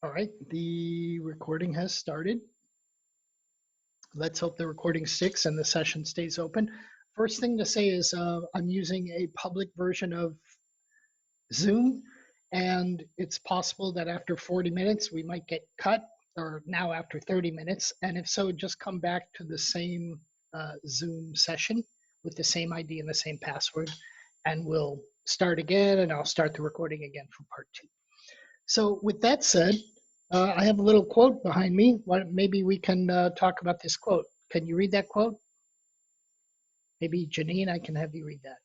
All right, the recording has started. Let's hope the recording sticks and the session stays open. First thing to say is I'm using a public version of Zoom, and it's possible that after 40 minutes we might get cut, or now after 30 minutes. And if so, just come back to the same Zoom session with the same ID and the same password, and we'll start again, and I'll start the recording again for part 2. So with that said, I have a little quote behind me. Maybe we can talk about this quote. Can you read that quote? Maybe Janine, I can have you read that,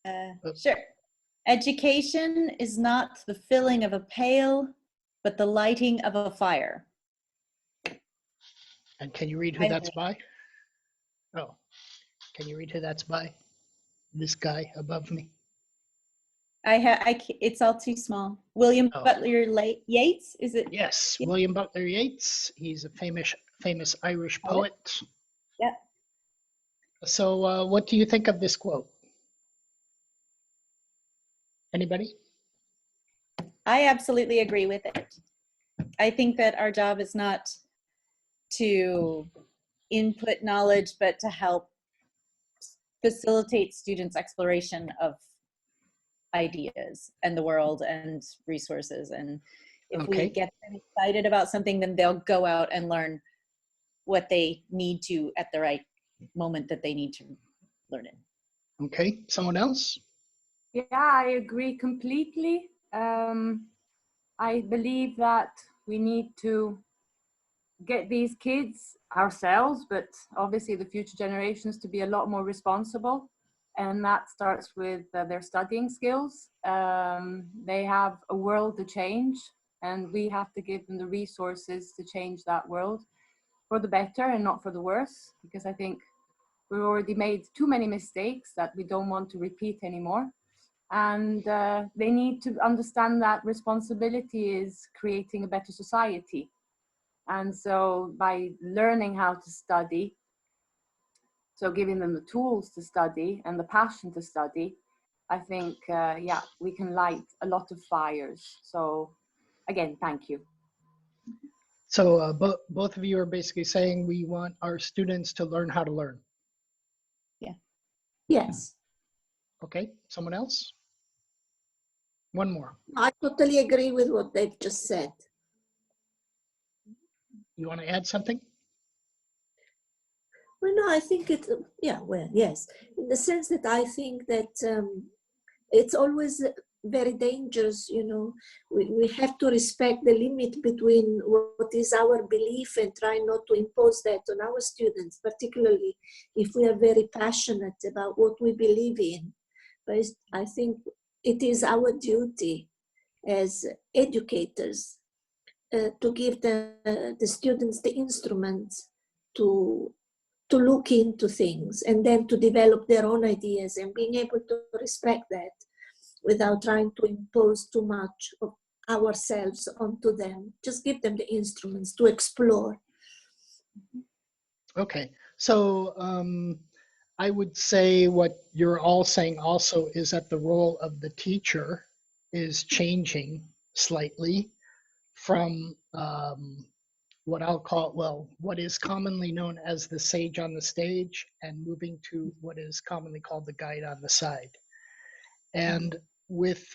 right? Sure. Education is not the filling of a pail, but the lighting of a fire. And can you read who that's by? Oh, can you read who that's by? This guy above me. It's all too small. William Butler Yeats, is it? Yes, William Butler Yeats. He's a famous Irish poet. Yeah. So what do you think of this quote? Anybody? I absolutely agree with it. I think that our job is not to input knowledge, but to help facilitate students' exploration of ideas and the world and resources. And if we get them excited about something, then they'll go out and learn what they need to at the right moment that they need to learn it. Okay, someone else? Yeah, I agree completely. I believe that we need to get these kids ourselves, but obviously the future generations, to be a lot more responsible. And that starts with their studying skills. They have a world to change, and we have to give them the resources to change that world for the better and not for the worse, because I think we've already made too many mistakes that we don't want to repeat anymore. And they need to understand that responsibility is creating a better society. And so by learning how to study, so giving them the tools to study and the passion to study, I think, yeah, we can light a lot of fires. So again, thank you. So both of you are basically saying we want our students to learn how to learn. Yeah. Yes. Okay, someone else? One more. I totally agree with what they've just said. You want to add something? Well, no, I think it, yeah, well, yes. In the sense that I think that it's always very dangerous, you know. We have to respect the limit between what is our belief and try not to impose that on our students, particularly if we are very passionate about what we believe in. But I think it is our duty as educators to give the students the instruments to look into things and then to develop their own ideas, and being able to respect that without trying to impose too much of ourselves onto them. Just give them the instruments to explore. Okay, so I would say what you're all saying also is that the role of the teacher is changing slightly from what I'll call, well, what is commonly known as the sage on the stage, and moving to what is commonly called the guide on the side. And with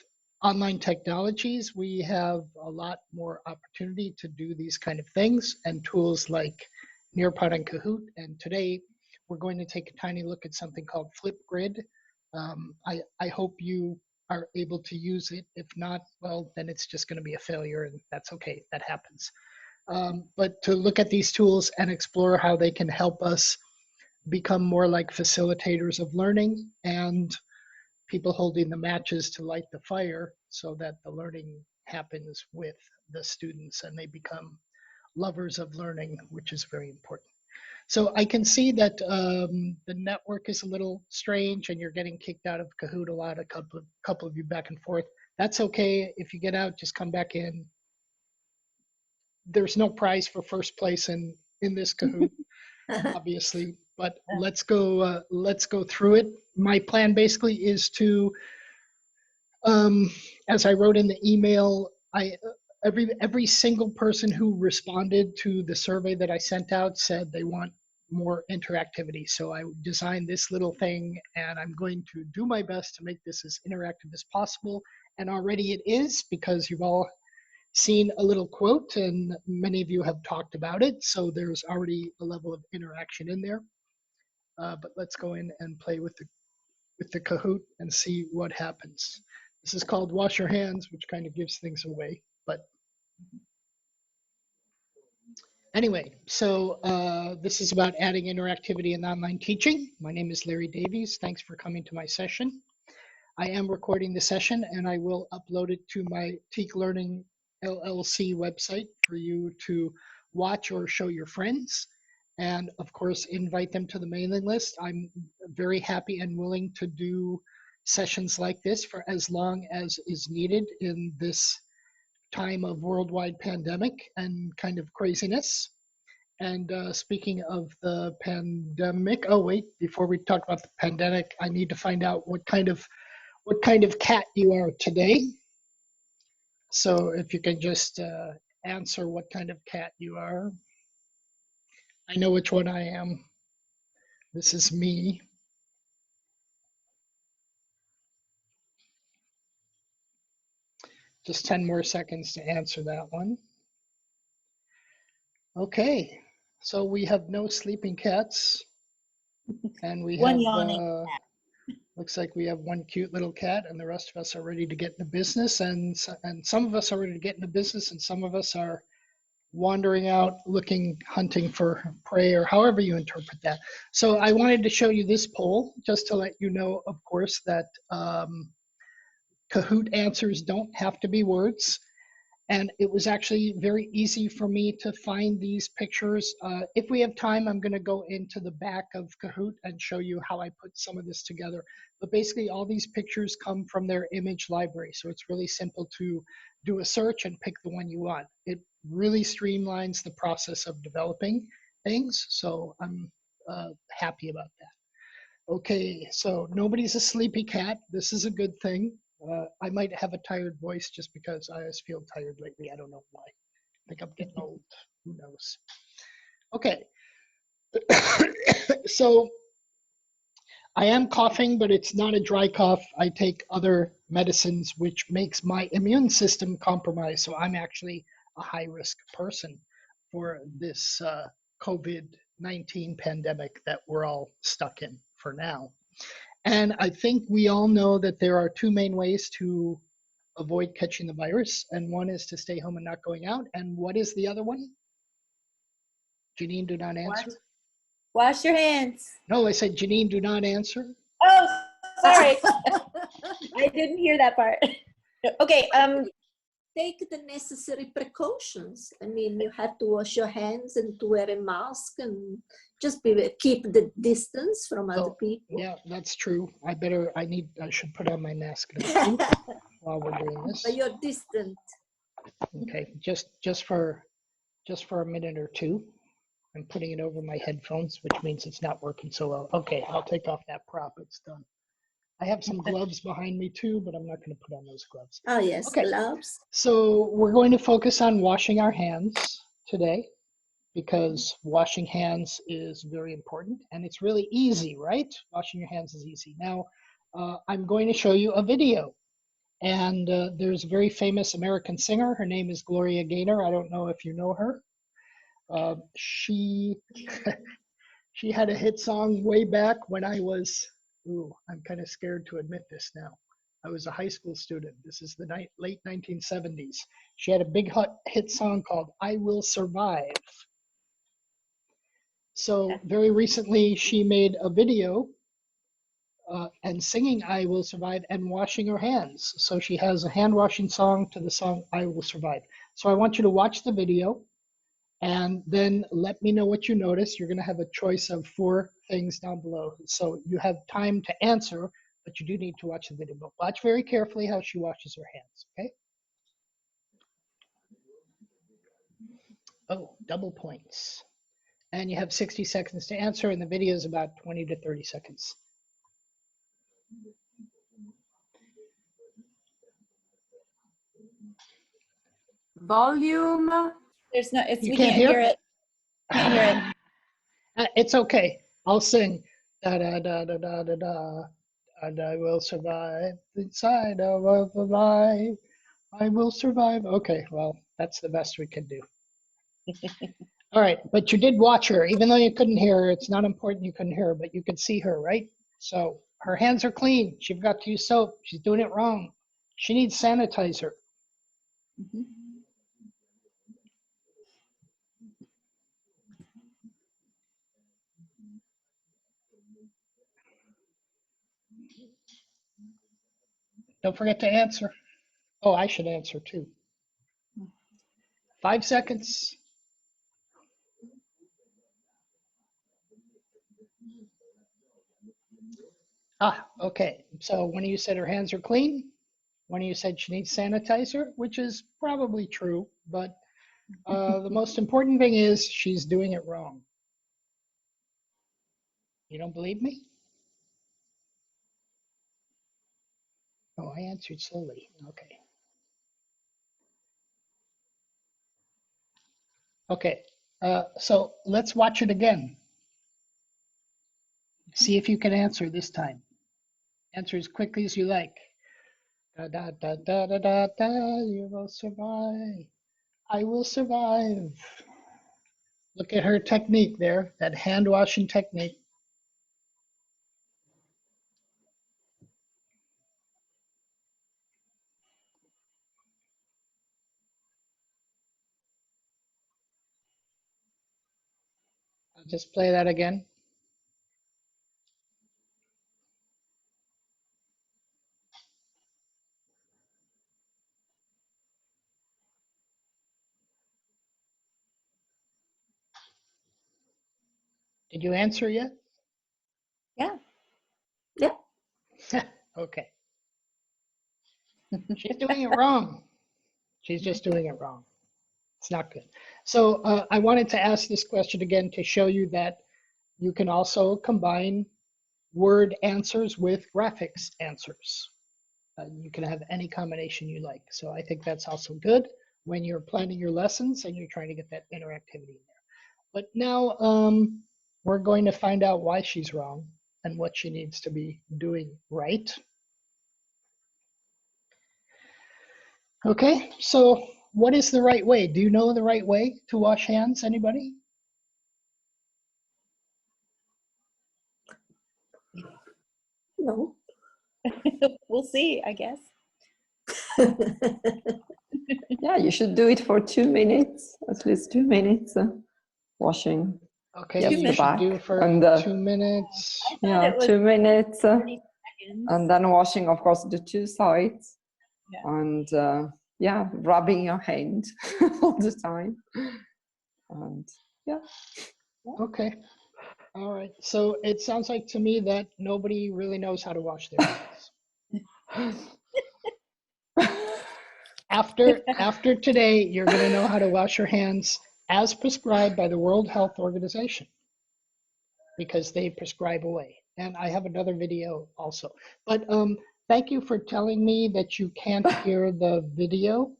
online technologies, we have a lot more opportunity to do these kind of things, and tools like Nearpod and Kahoot. And today we're going to take a tiny look at something called Flipgrid. I hope you are able to use it. If not, well, then it's just going to be a failure, and that's okay, that happens. But to look at these tools and explore how they can help us become more like facilitators of learning and people holding the matches to light the fire, so that the learning happens with the students and they become lovers of learning, which is very important. So I can see that the network is a little strange and you're getting kicked out of Kahoot a lot, a couple of you back and forth. That's okay. If you get out, just come back in. There's no prize for first place in this Kahoot, obviously, but let's go through it. My plan basically is to, as I wrote in the email, every single person who responded to the survey that I sent out said they want more interactivity. So I designed this little thing, and I'm going to do my best to make this as interactive as possible. And already it is, because you've all seen a little quote and many of you have talked about it. So there's already a level of interaction in there. But let's go in and play with the Kahoot and see what happens. This is called Wash Your Hands, which kind of gives things away. But anyway, so this is about adding interactivity in online teaching. My name is Larry Davies. Thanks for coming to my session. I am recording the session, and I will upload it to my Teak Learning LLC website for you to watch or show your friends. And of course, invite them to the mailing list. I'm very happy and willing to do sessions like this for as long as is needed in this time of worldwide pandemic and kind of craziness. And speaking of the pandemic, oh wait, before we talk about the pandemic, I need to find out what kind of cat you are today. So if you can just answer what kind of cat you are. I know which one I am. This is me. Just 10 more seconds to answer that one. Okay, so we have no sleeping cats. And we One have, yawning looks like we have one cute little cat, and the rest of us are ready to get into business. And some of us are ready to get into business, and some of us are wandering out looking, hunting for prey, or however you interpret that. So I wanted to show you this poll just to let you know, of course, that Kahoot answers don't have to be words. And it was actually very easy for me to find these pictures. If we have time, I'm going to go into the back of Kahoot and show you how I put some of this together. But basically, all these pictures come from their image library. So it's really simple to do a search and pick the one you want. It really streamlines the process of developing things. So I'm happy about that. Okay, so nobody's a sleepy cat. This is a good thing. I might have a tired voice just because I always feel tired lately. I don't know why. I think I'm getting old. Who knows? Okay. So I am coughing, but it's not a dry cough. I take other medicines, which makes my immune system compromised. So I'm actually a high-risk person for this COVID-19 pandemic that we're all stuck in for now. And I think we all know that there are two main ways to avoid catching the virus. And one is to stay home and not going out. And what is the other one? Janine, do not answer. Wash your hands. No, I said, Janine, do not answer. Oh, sorry. I didn't hear that part. Okay. Take the necessary precautions. I mean, you have to wash your hands and to wear a mask and just keep the distance from other people. Yeah, that's true. I should put on my mask while we're doing this. But you're distant. Okay, just for a minute or two. I'm putting it over my headphones, which means it's not working so well. Okay, I'll take off that prop. It's done. I have some gloves behind me too, but I'm not going to put on those gloves. Oh, yes, okay. Gloves. So we're going to focus on washing our hands today because washing hands is very important and it's really easy, right? Washing your hands is easy. Now, I'm going to show you a video. And there's a very famous American singer. Her name is Gloria Gaynor. I don't know if you know her. She had a hit song way back when I was, I'm kind of scared to admit this now. I was a high school student. This is the late 1970s. She had a big hit song called I Will Survive. So very recently she made a video and singing I Will Survive and washing her hands. So she has a hand washing song to the song I Will Survive. So I want you to watch the video and then let me know what you notice. You're going to have a choice of 4 things down below. So you have time to answer, but you do need to watch the video. But watch very carefully how she washes her hands, okay? Oh, double points. And you have 60 seconds to answer, and the video is about 20 to 30 seconds. volume. There's no, You we can't can't hear? hear it. Can't hear it. It's okay. I'll sing. Da da da da da da da. And I will survive inside of a lie. I will survive. Okay, well, that's the best we can do. All right, but you did watch her, even though you couldn't hear her. It's not important you couldn't hear her, but you could see her, right? So her hands are clean. She forgot to use soap. She's doing it wrong. She needs sanitizer. Mhm. Don't forget to answer. Oh, I should answer too. 5 seconds. Okay. So one of you said her hands are clean. One of you said she needs sanitizer, which is probably true, but the most important thing is she's doing it wrong. You don't believe me? Oh, I answered slowly. Okay. Okay. So let's watch it again. See if you can answer this time. Answer as quickly as you like. Da da da da da da da. You will survive. I will survive. Look at her technique there, that hand washing technique. I'll just play that again. Did you answer yet? Yeah. Yeah. Okay. She's doing it wrong. She's just doing it wrong. It's not good. So I wanted to ask this question again to show you that you can also combine word answers with graphics answers. You can have any combination you like. So I think that's also good when you're planning your lessons and you're trying to get that interactivity in there. But now we're going to find out why she's wrong and what she needs to be doing right. Okay, so what is the right way? Do you know the right way to wash hands, anybody? No. We'll see, I guess. Yeah, you should do it for 2 minutes, at least 2 minutes, washing. Okay, Yes, you the should back do for and 2 minutes. I thought yeah, it was 2 minutes, 30 seconds. and then washing, of course, the 2 sides, Yeah. and yeah, rubbing your hand all the time, and yeah. Okay, all right. So it sounds like to me that nobody really knows how to wash their hands. After today, you're going to know how to wash your hands as prescribed by the World Health Organization, because they prescribe a way. And I have another video also. But thank you for telling me that you can't hear the video.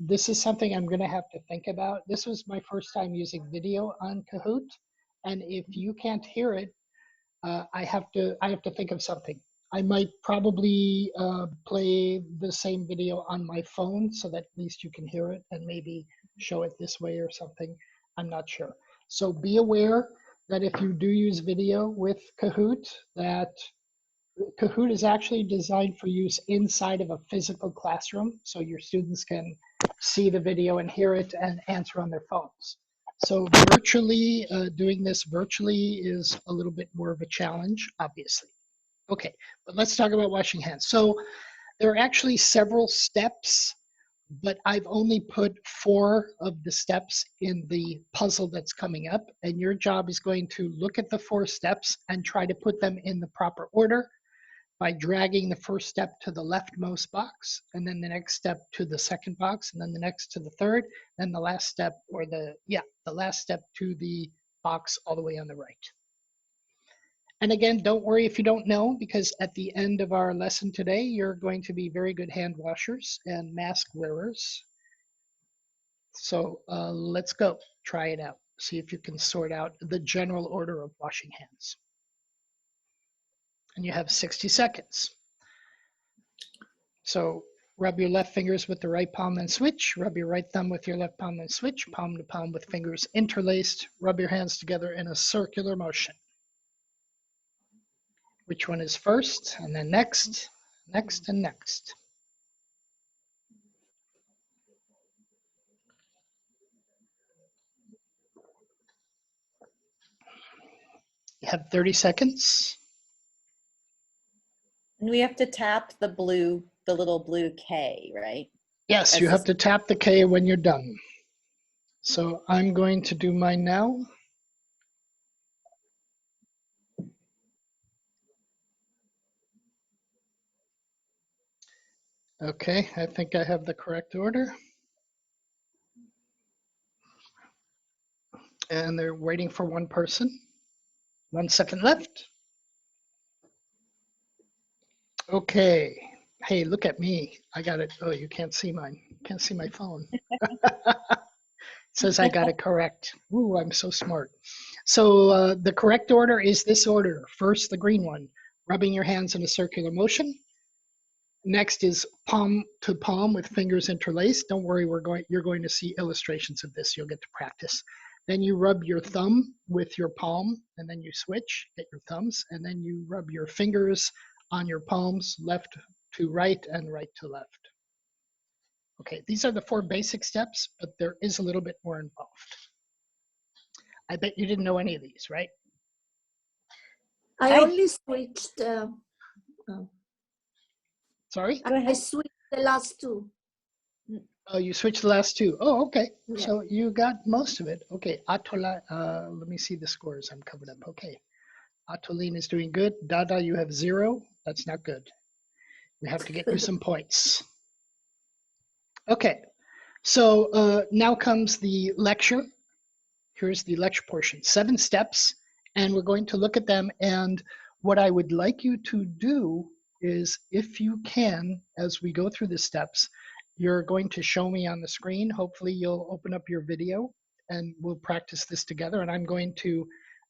This is something I'm going to have to think about. This was my first time using video on Kahoot, and if you can't hear it, I have to think of something. I might probably play the same video on my phone so that at least you can hear it and maybe show it this way or something. I'm not sure. So be aware that if you do use video with Kahoot, that Kahoot is actually designed for use inside of a physical classroom, so your students can see the video and hear it and answer on their phones. So virtually, doing this virtually is a little bit more of a challenge, obviously. Okay, but let's talk about washing hands. So there are actually several steps, but I've only put 4 of the steps in the puzzle that's coming up, and your job is going to look at the 4 steps and try to put them in the proper order by dragging the first step to the leftmost box, and then the next step to the second box, and then the next to the third, then the last step, or the last step to the box all the way on the right. And again, don't worry if you don't know, because at the end of our lesson today, you're going to be very good hand washers and mask wearers. So let's go. Try it out. See if you can sort out the general order of washing hands. And you have 60 seconds. So rub your left fingers with the right palm, then switch. Rub your right thumb with your left palm, then switch. Palm to palm with fingers interlaced. Rub your hands together in a circular motion. Which one is first? And then next, next, and next. You have 30 seconds. And we have to tap the little blue K, right? Yes, As you this- have to tap the K when you're done. So I'm going to do mine now. Okay, I think I have the correct order. And they're waiting for one person. 1 second left. Okay. Hey, look at me. I got it. Oh, you can't see mine. Can't see my phone. Says I got it correct. Ooh, I'm so smart. So the correct order is this order. First, the green one, rubbing your hands in a circular motion. Next is palm to palm with fingers interlaced. Don't worry, you're going to see illustrations of this. You'll get to practice. Then you rub your thumb with your palm, and then you switch, get your thumbs, and then you rub your fingers on your palms, left to right and right to left. Okay, these are the 4 basic steps, but there is a little bit more involved. I bet you didn't know any of these, right? I only switched. Sorry? Go I ahead. switched the last 2. Oh, you switched the last 2. Oh, okay. Yeah. So you got most of it. Okay, Atola, let me see the scores. I'm covered up. Okay. Atoline is doing good. Dada, you have 0. That's not good. We have to get you some points. Okay, so now comes the lecture. Here's the lecture portion, 7 steps, and we're going to look at them. And what I would like you to do is, if you can, as we go through the steps, you're going to show me on the screen. Hopefully you'll open up your video and we'll practice this together. And I'm going to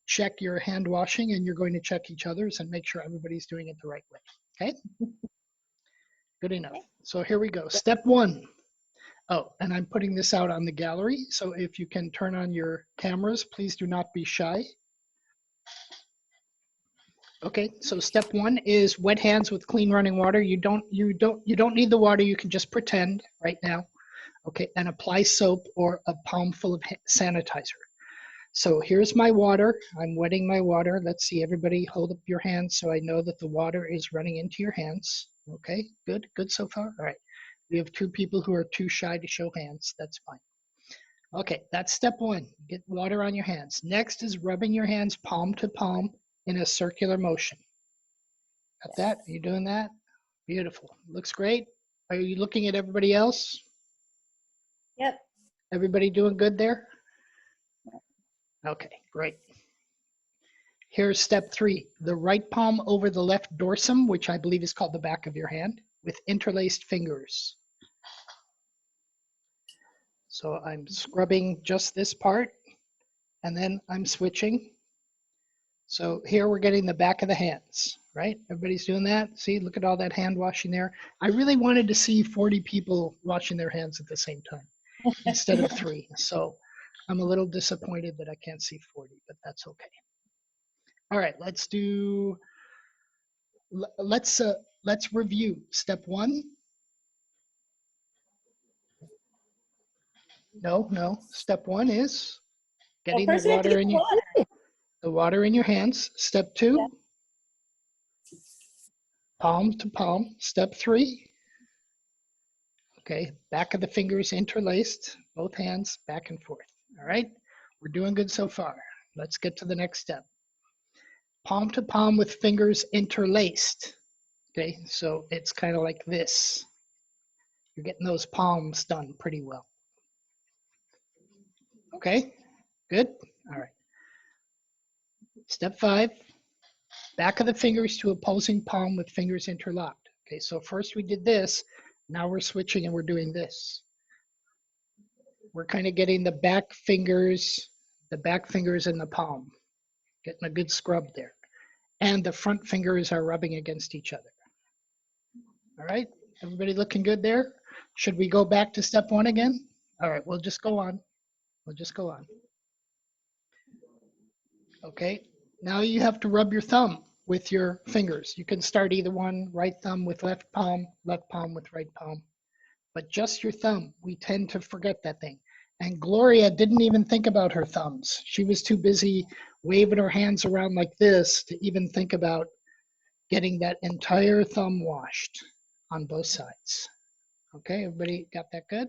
check your hand washing and you're going to check each other's and make sure everybody's doing it the right way, okay? Good enough. So here we go. Step 1. Oh, and I'm putting this out on the gallery. So if you can turn on your cameras, please do not be shy. Okay, so step 1 is wet hands with clean running water. You don't need the water. You can just pretend right now. Okay, and apply soap or a palm full of sanitizer. So here's my water. I'm wetting my water. Let's see, everybody hold up your hands so I know that the water is running into your hands. Okay, good so far. All right. We have 2 people who are too shy to show hands. That's fine. Okay, that's step 1. Get water on your hands. Next is rubbing your hands palm to palm in a circular motion. Got that? Are you doing that? Beautiful. Looks great. Are you looking at everybody else? Yep. Everybody doing good there? Okay, great. Here's step 3. The right palm over the left dorsum, which I believe is called the back of your hand, with interlaced fingers. So I'm scrubbing just this part, and then I'm switching. So here we're getting the back of the hands, right? Everybody's doing that. See, look at all that hand washing there. I really wanted to see 40 people washing their hands at the same time instead of 3. So I'm a little disappointed that I can't see 40, but that's okay. All right, let's review. Step 1. No. Step 1 is getting Well, first we have to get the water in your hands. Step 2, Yeah. palm to palm. Step 3, okay, back of the fingers interlaced, both hands back and forth. All right, we're doing good so far. Let's get to the next step. Palm to palm with fingers interlaced. Okay, so it's kind of like this. You're getting those palms done pretty well. Okay, good. All right. Step 5, back of the fingers to opposing palm with fingers interlocked. Okay, so first we did this. Now we're switching and we're doing this. We're kind of getting the back fingers in the palm, getting a good scrub there. And the front fingers are rubbing against each other. All right, everybody looking good there? Should we go back to step 1 again? All right, we'll just go on. We'll just go on. Okay, now you have to rub your thumb with your fingers. You can start either one, right thumb with left palm with right palm. But just your thumb, we tend to forget that thing. And Gloria didn't even think about her thumbs. She was too busy waving her hands around like this to even think about getting that entire thumb washed on both sides. Okay, everybody got that good?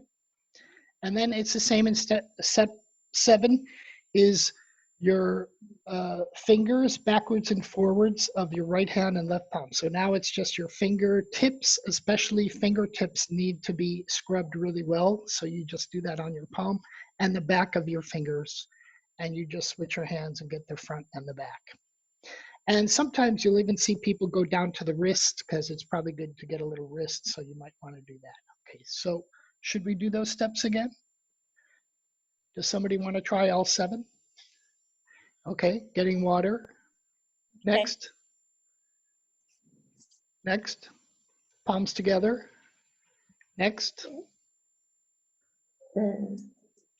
And then it's the same in step 7 is your fingers backwards and forwards of your right hand and left palm. So now it's just your fingertips, especially fingertips need to be scrubbed really well. So you just do that on your palm and the back of your fingers, and you just switch your hands and get the front and the back. And sometimes you'll even see people go down to the wrist because it's probably good to get a little wrist. So you might want to do that. Okay, so should we do those steps again? Does somebody want to try all 7? Okay, getting water. Next. Next. Palms together. Next.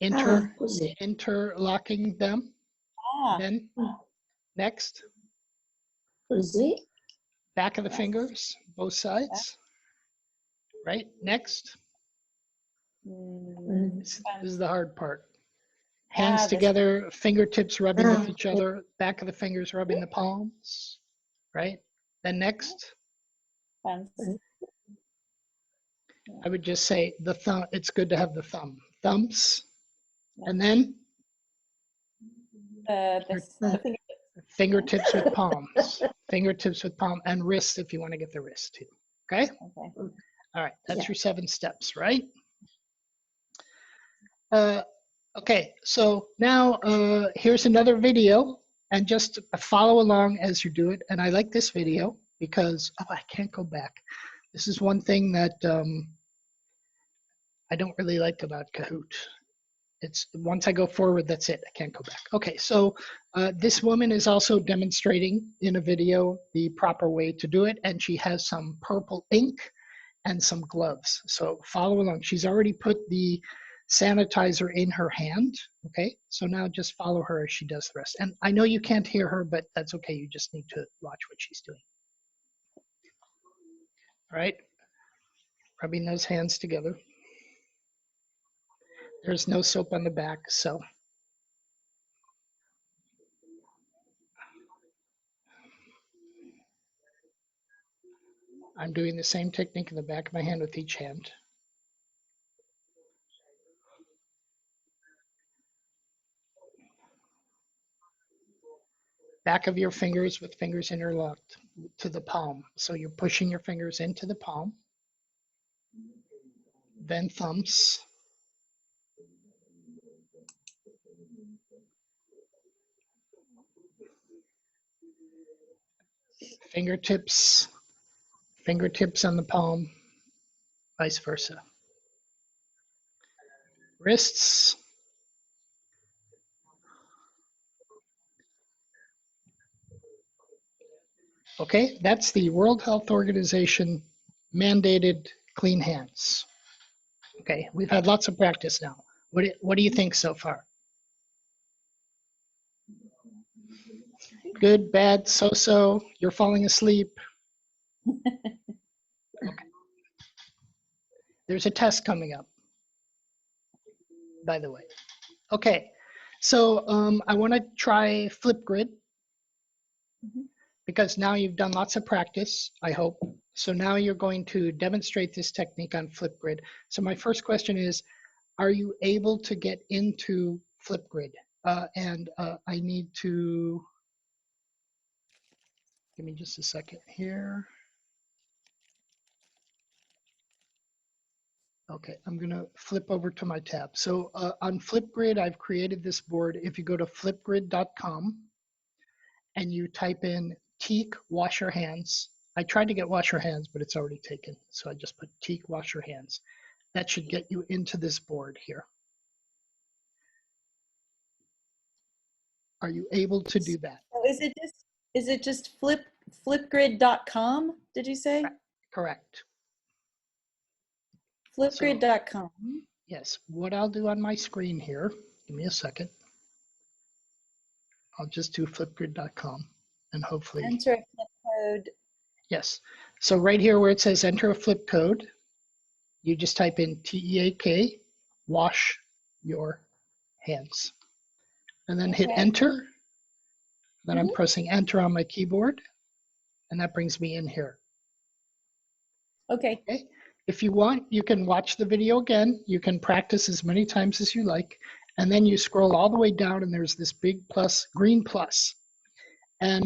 Interlocking them. Then next. Back of the fingers, both sides. Right? Next. This is the hard part. Hands together, fingertips rubbing with each other, back of the fingers rubbing the palms, right? Then next, I would just say the thumb, it's good to have the thumbs, and then fingertips with palms, and wrists if you want to get the wrist too, okay? All right, that's your 7 steps, right? Okay, so now here's another video, and just follow along as you do it. And I like this video because, oh, I can't go back. This is one thing that I don't really like about Kahoot. It's once I go forward, that's it. I can't go back. Okay, so this woman is also demonstrating in a video the proper way to do it, and she has some purple ink and some gloves. So follow along. She's already put the sanitizer in her hand. Okay, so now just follow her as she does the rest. And I know you can't hear her, but that's okay. You just need to watch what she's doing. All right, rubbing those hands together. There's no soap on the back, so. I'm doing the same technique in the back of my hand with each hand. Back of your fingers with fingers interlocked to the palm. So you're pushing your fingers into the palm, then thumbs. Fingertips on the palm, vice versa. Wrists. Okay, that's the World Health Organization mandated clean hands. Okay, we've had lots of practice now. What do you think so far? Good, bad, so-so, you're falling asleep? Okay. There's a test coming up, by the way. Okay, so I want to try Flipgrid because now you've done lots of practice, I hope. So now you're going to demonstrate this technique on Flipgrid. So my first question is, are you able to get into Flipgrid? I need to, give me just a second here. Okay, I'm gonna flip over to my tab. So on Flipgrid, I've created this board. If you go to flipgrid.com and you type in teak wash your hands, I tried to get wash your hands, but it's already taken. So I just put teak wash your hands. That should get you into this board here. Are you able to do that? So is it just flipgrid.com? Did you say? Correct. Flipgrid.com. Yes, what I'll do on my screen here, give me a second. I'll just do flipgrid.com and hopefully. Enter a flip code. Yes. So right here where it says enter a flip code, you just type in TEAK, wash your hands. And then hit enter. Then I'm pressing enter on my keyboard. And that brings me in here. Okay. Okay. If you want, you can watch the video again. You can practice as many times as you like. And then you scroll all the way down and there's this big plus, green plus. And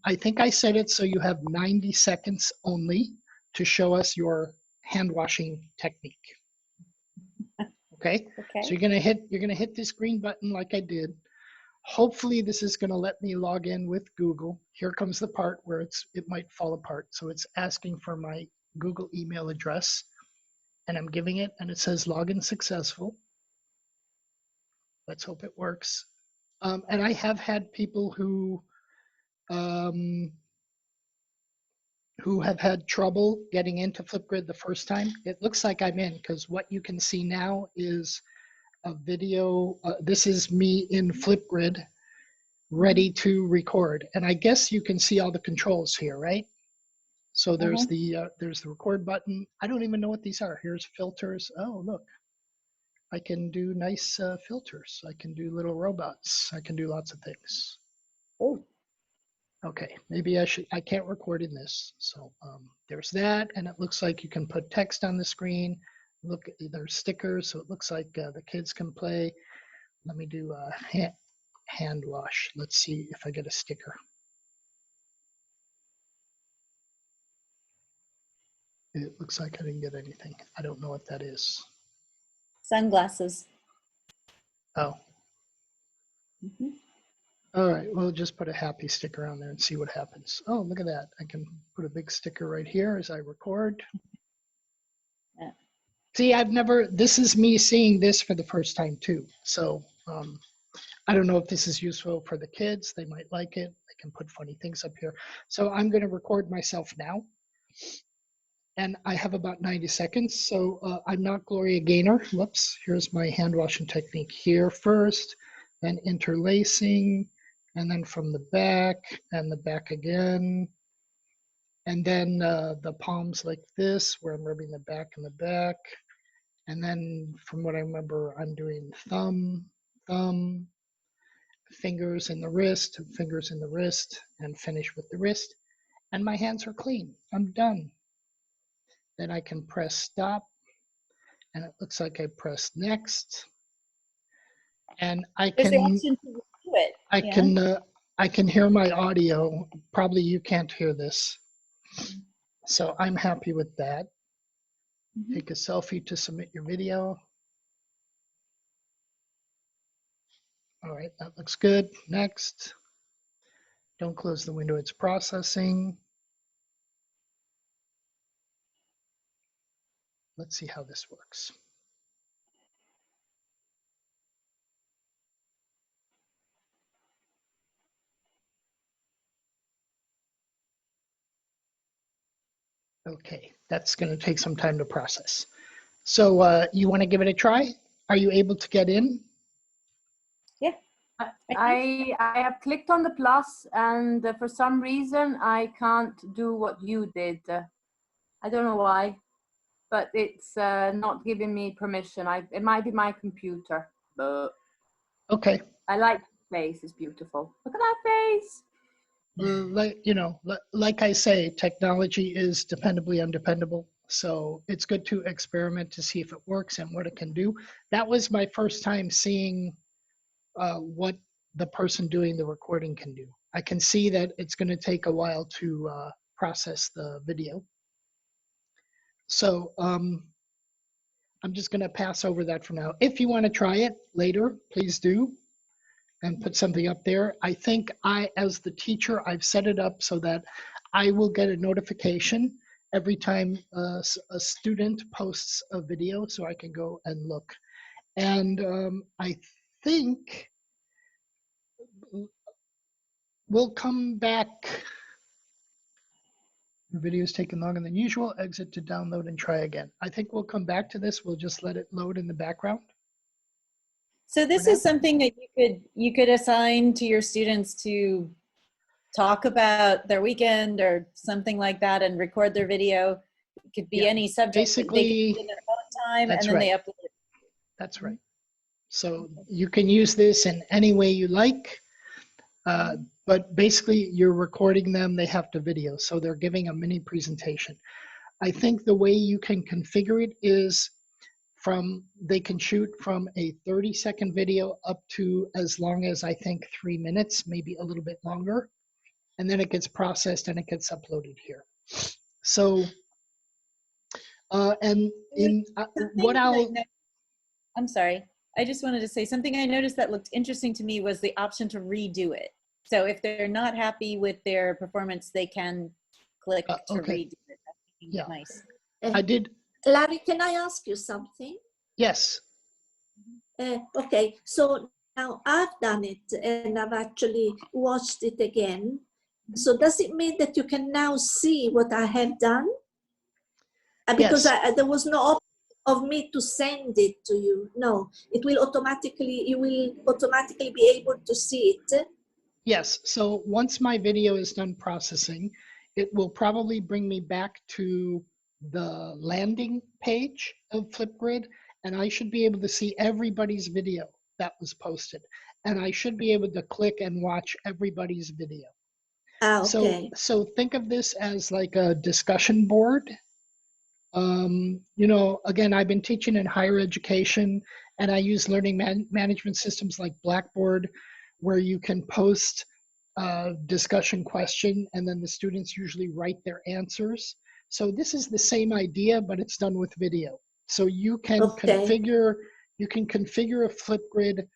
I think I set it so you have 90 seconds only to show us your hand washing technique. Okay? So you're gonna hit this green button like I did. Hopefully this is gonna let me log in with Google. Here comes the part where it might fall apart. So it's asking for my Google email address and I'm giving it and it says login successful. Let's hope it works. And I have had people who have had trouble getting into Flipgrid the first time. It looks like I'm in because what you can see now is a video. This is me in Flipgrid ready to record. And I guess you can see all the controls here, right? So there's the record button. I don't even know what these are. Here's filters. Oh, look. I can do nice filters. I can do little robots. I can do lots of things. Oh. Okay, maybe I can't record in this. So there's that, and it looks like you can put text on the screen. Look, there's stickers, so it looks like the kids can play. Let me do a hand wash. Let's see if I get a sticker. It looks like I didn't get anything. I don't know what that is. Sunglasses. Oh. All right, we'll just put a happy sticker on there and see what happens. Oh, look at that. I can put a big sticker right here as I record. Yeah. See, this is me seeing this for the first time too. So I don't know if this is useful for the kids. They might like it. They can put funny things up here. So I'm gonna record myself now. And I have about 90 seconds. So I'm not Gloria Gaynor. Whoops, here's my hand washing technique here first, then interlacing, and then from the back and the back again. And then the palms like this, where I'm rubbing the back and the back. And then from what I remember, I'm doing thumb, fingers in the wrist, and finish with the wrist. And my hands are clean. I'm done. Then I can press stop. And it looks like I pressed next. And I There's the can, option to review it. I can hear my audio. Probably you can't hear this. So I'm happy with that. Take a selfie to submit your video. All right, that looks good. Next. Don't close the window, it's processing. Let's see how this works. Okay, that's going to take some time to process. So you want to give it a try? Are you able to get in? Yeah. I have clicked on the plus, and for some reason I can't do what you did. I don't know why, but it's not giving me permission. It might be my computer, but okay. I like the face. It's beautiful. Look at that face. Like I say, technology is dependably undependable. So it's good to experiment to see if it works and what it can do. That was my first time seeing what the person doing the recording can do. I can see that it's going to take a while to process the video. So I'm just going to pass over that for now. If you want to try it later, please do. And put something up there. I think as the teacher, I've set it up so that I will get a notification every time a student posts a video so I can go and look. And I think, we'll come back. The video is taking longer than usual. Exit to download and try again. I think we'll come back to this. We'll just let it load in the background. So this is something that you could assign to your students to talk about their weekend or something like that and record their video. It could be any subject. Basically, they can do in their own time, and then they upload it. That's right. So you can use this in any way you like, but basically you're recording them. They have to video, so they're giving a mini presentation. I think the way you can configure it is they can shoot from a 30-second video up to as long as I think 3 minutes, maybe a little bit longer, and then it gets processed and it gets uploaded here. So, I'm sorry. I just wanted to say something I noticed that looked interesting to me was the option to redo it. So if they're not happy with their performance, they can click to redo it. Yeah. Nice. I did. Larry, can I ask you something? Yes. Okay, so now I've done it and I've actually watched it again. So does it mean that you can now see what I have done? Because yes. There was no option of me to send it to you. No, you will automatically be able to see it. Yes, so once my video is done processing, it will probably bring me back to the landing page of Flipgrid, and I should be able to see everybody's video that was posted. And I should be able to click and watch everybody's video. Okay. So think of this as like a discussion board. You know, again, I've been teaching in higher education, and I use learning management systems like Blackboard, where you can post a discussion question, and then the students usually write their answers. So this is the same idea, but it's done with video. So you can configure a Flipgrid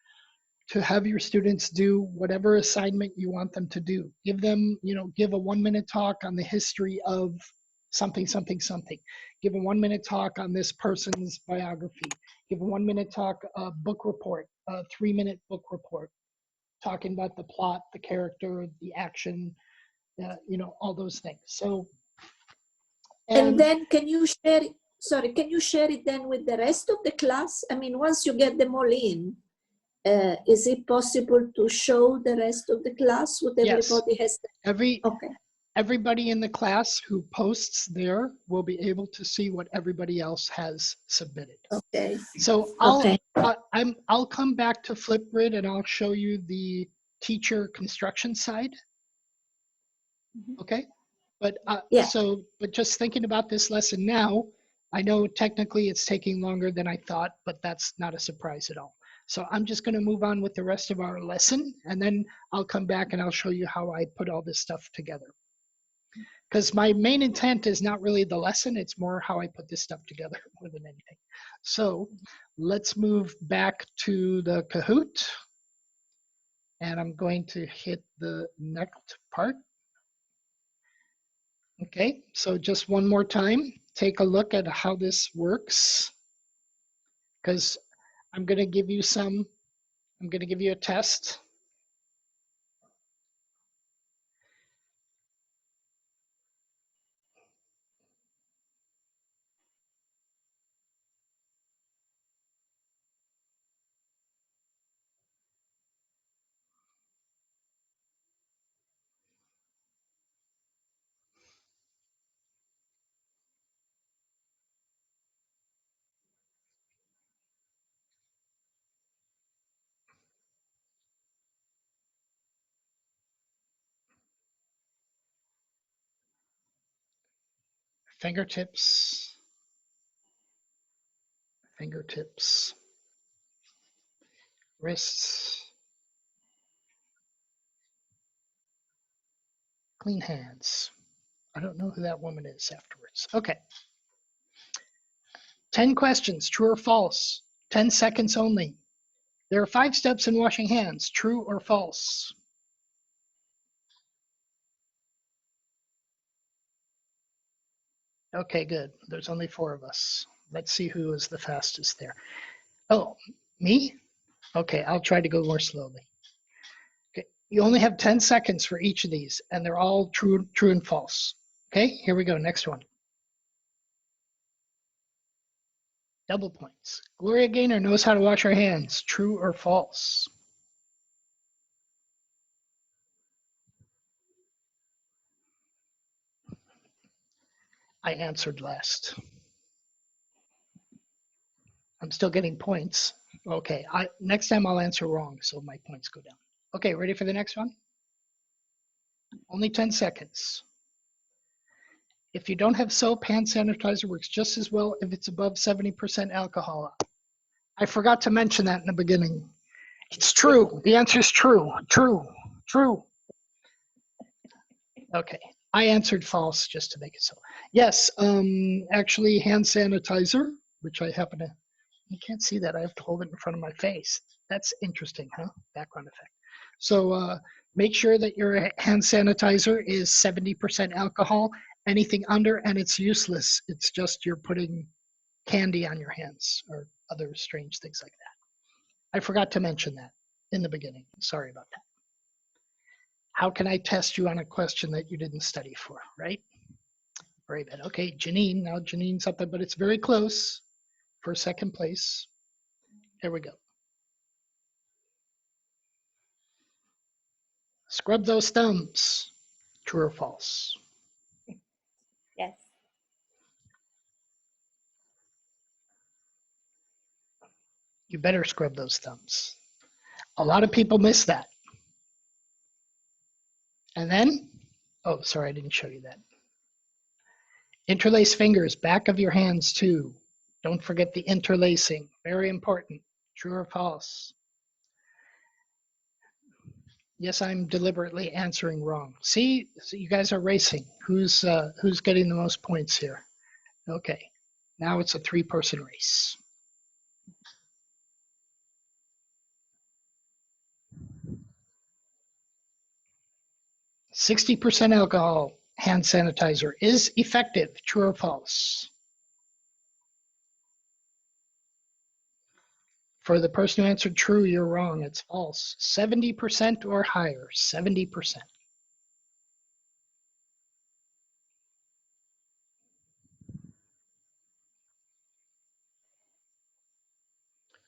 to have your students do whatever assignment you want them to do. Give them, give a 1-minute talk on the history of something, something, something. Give a 1-minute talk on this person's biography. Give a 1-minute talk, book report, a 3-minute book report, talking about the plot, the character, the action, all those things. So, and then can you share it? Sorry, can you share it then with the rest of the class? I mean, once you get them all in, is it possible to show the rest of the class what everybody has? Everybody in the class who posts there will be able to see what everybody else has submitted. Okay. So I'll come back to Flipgrid and I'll show you the teacher construction side. Okay. But but just thinking about this lesson now, I know technically it's taking longer than I thought, but that's not a surprise at all. So I'm just going to move on with the rest of our lesson, and then I'll come back and I'll show you how I put all this stuff together. Because my main intent is not really the lesson, it's more how I put this stuff together more than anything. So let's move back to the Kahoot. And I'm going to hit the next part. Okay, so just one more time, take a look at how this works. Because I'm going to give you a test. Fingertips, wrists, clean hands. I don't know who that woman is afterwards. Okay. 10 questions, true or false, 10 seconds only. There are 5 steps in washing hands, true or false? Okay, good. There's only 4 of us. Let's see who is the fastest there. Oh, me? Okay, I'll try to go more slowly. Okay, You only have 10 seconds for each of these, and they're all true and false. Okay, here we go. Next one. Double points. Gloria Gaynor knows how to wash her hands. True or false? I answered last. I'm still getting points. Okay, next time I'll answer wrong, so my points go down. Okay, ready for the next one? Only 10 seconds. If you don't have soap, hand sanitizer works just as well if it's above 70% alcohol. I forgot to mention that in the beginning. It's true. The answer is true. True. True. Okay. I answered false just to make it so. Yes, actually hand sanitizer, which I happen to, you can't see that. I have to hold it in front of my face. That's interesting, huh? Background effect. So make sure that your hand sanitizer is 70% alcohol. Anything under, and it's useless. It's just you're putting candy on your hands or other strange things like that. I forgot to mention that in the beginning. Sorry about that. How can I test you on a question that you didn't study for, right? Very bad. Okay, Janine. Now Janine's up there, but it's very close for second place. Here we go. Scrub those thumbs. True or false? Yes. You better scrub those thumbs. A lot of people miss that. And then, oh, sorry, I didn't show you that. Interlace fingers, back of your hands too. Don't forget the interlacing, very important. True or false? Yes, I'm deliberately answering wrong. See, so you guys are racing. Who's getting the most points here? Okay, now it's a three-person race. %60 alcohol hand sanitizer is effective. True or false? For the person who answered true, you're wrong. It's false. 70% or higher. 70%.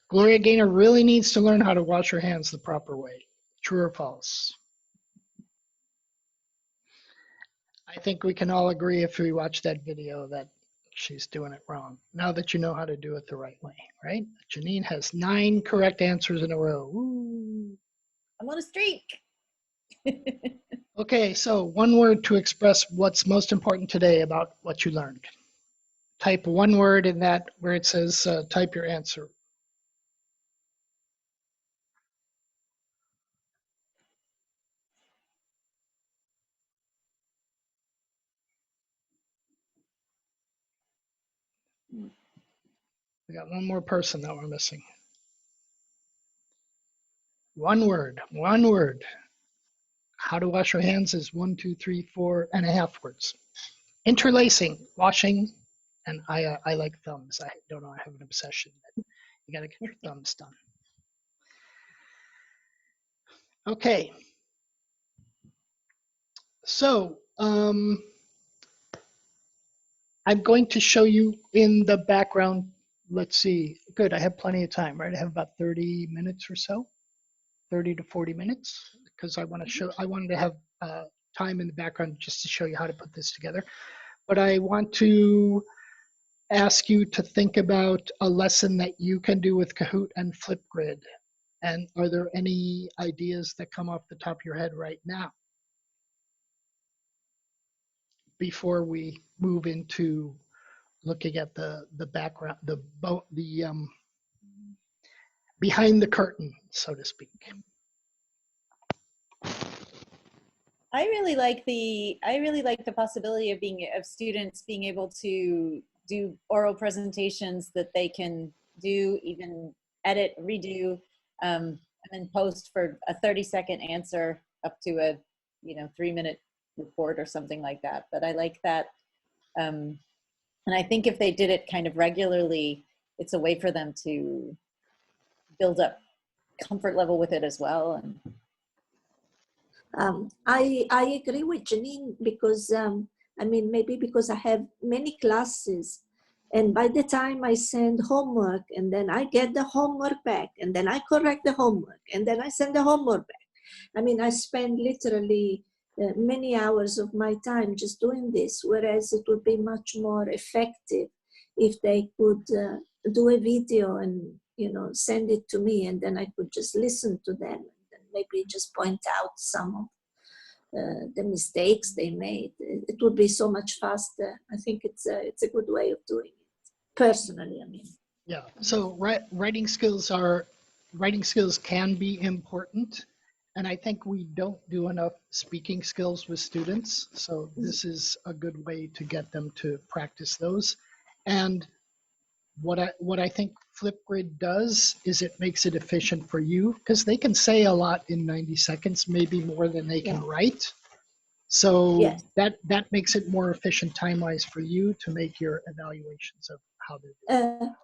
Gloria Gaynor really needs to learn how to wash her hands the proper way. True or false? I think we can all agree if we watch that video that she's doing it wrong. Now that you know how to do it the right way, right? Janine has 9 correct answers in a row. Woo. I'm on a streak. Okay, so one word to express what's most important today about what you learned. Type one word in that where it says type your answer. We got one more person that we're missing. One word, one word. How to wash your hands is 1, 2, 3, 4.5 words. Interlacing, washing, and I like thumbs. I don't know, I have an obsession. You gotta get your thumbs done. Okay. So I'm going to show you in the background. Let's see. Good, I have plenty of time, right? I have about 30 minutes or so, 30 to 40 minutes, because I want to show. I wanted to have time in the background just to show you how to put this together. But I want to ask you to think about a lesson that you can do with Kahoot and Flipgrid. And are there any ideas that come off the top of your head right now before we move into looking at the background, the behind the curtain, so to speak? I really like the possibility of students being able to do oral presentations that they can do, even edit, redo, and then post for a 30-second answer up to a 3-minute report or something like that. But I like that, and I think if they did it kind of regularly, it's a way for them to build up comfort level with it as well. And I agree with Janine because, I mean, maybe because I have many classes, and by the time I send homework and then I get the homework back and then I correct the homework and then I send the homework back. I mean, I spend literally many hours of my time just doing this, whereas it would be much more effective if they could do a video and, you know, send it to me, and then I could just listen to them and maybe just point out some of the mistakes they made. It would be so much faster. I think it's a good way of doing it. Personally, I mean. Yeah. So writing skills can be important, and I think we don't do enough speaking skills with students. So this is a good way to get them to practice those. And what I think Flipgrid does is it makes it efficient for you because they can say a lot in 90 seconds, maybe more than they can write. So Yes. that makes it more efficient time-wise for you to make your evaluations of how they're doing.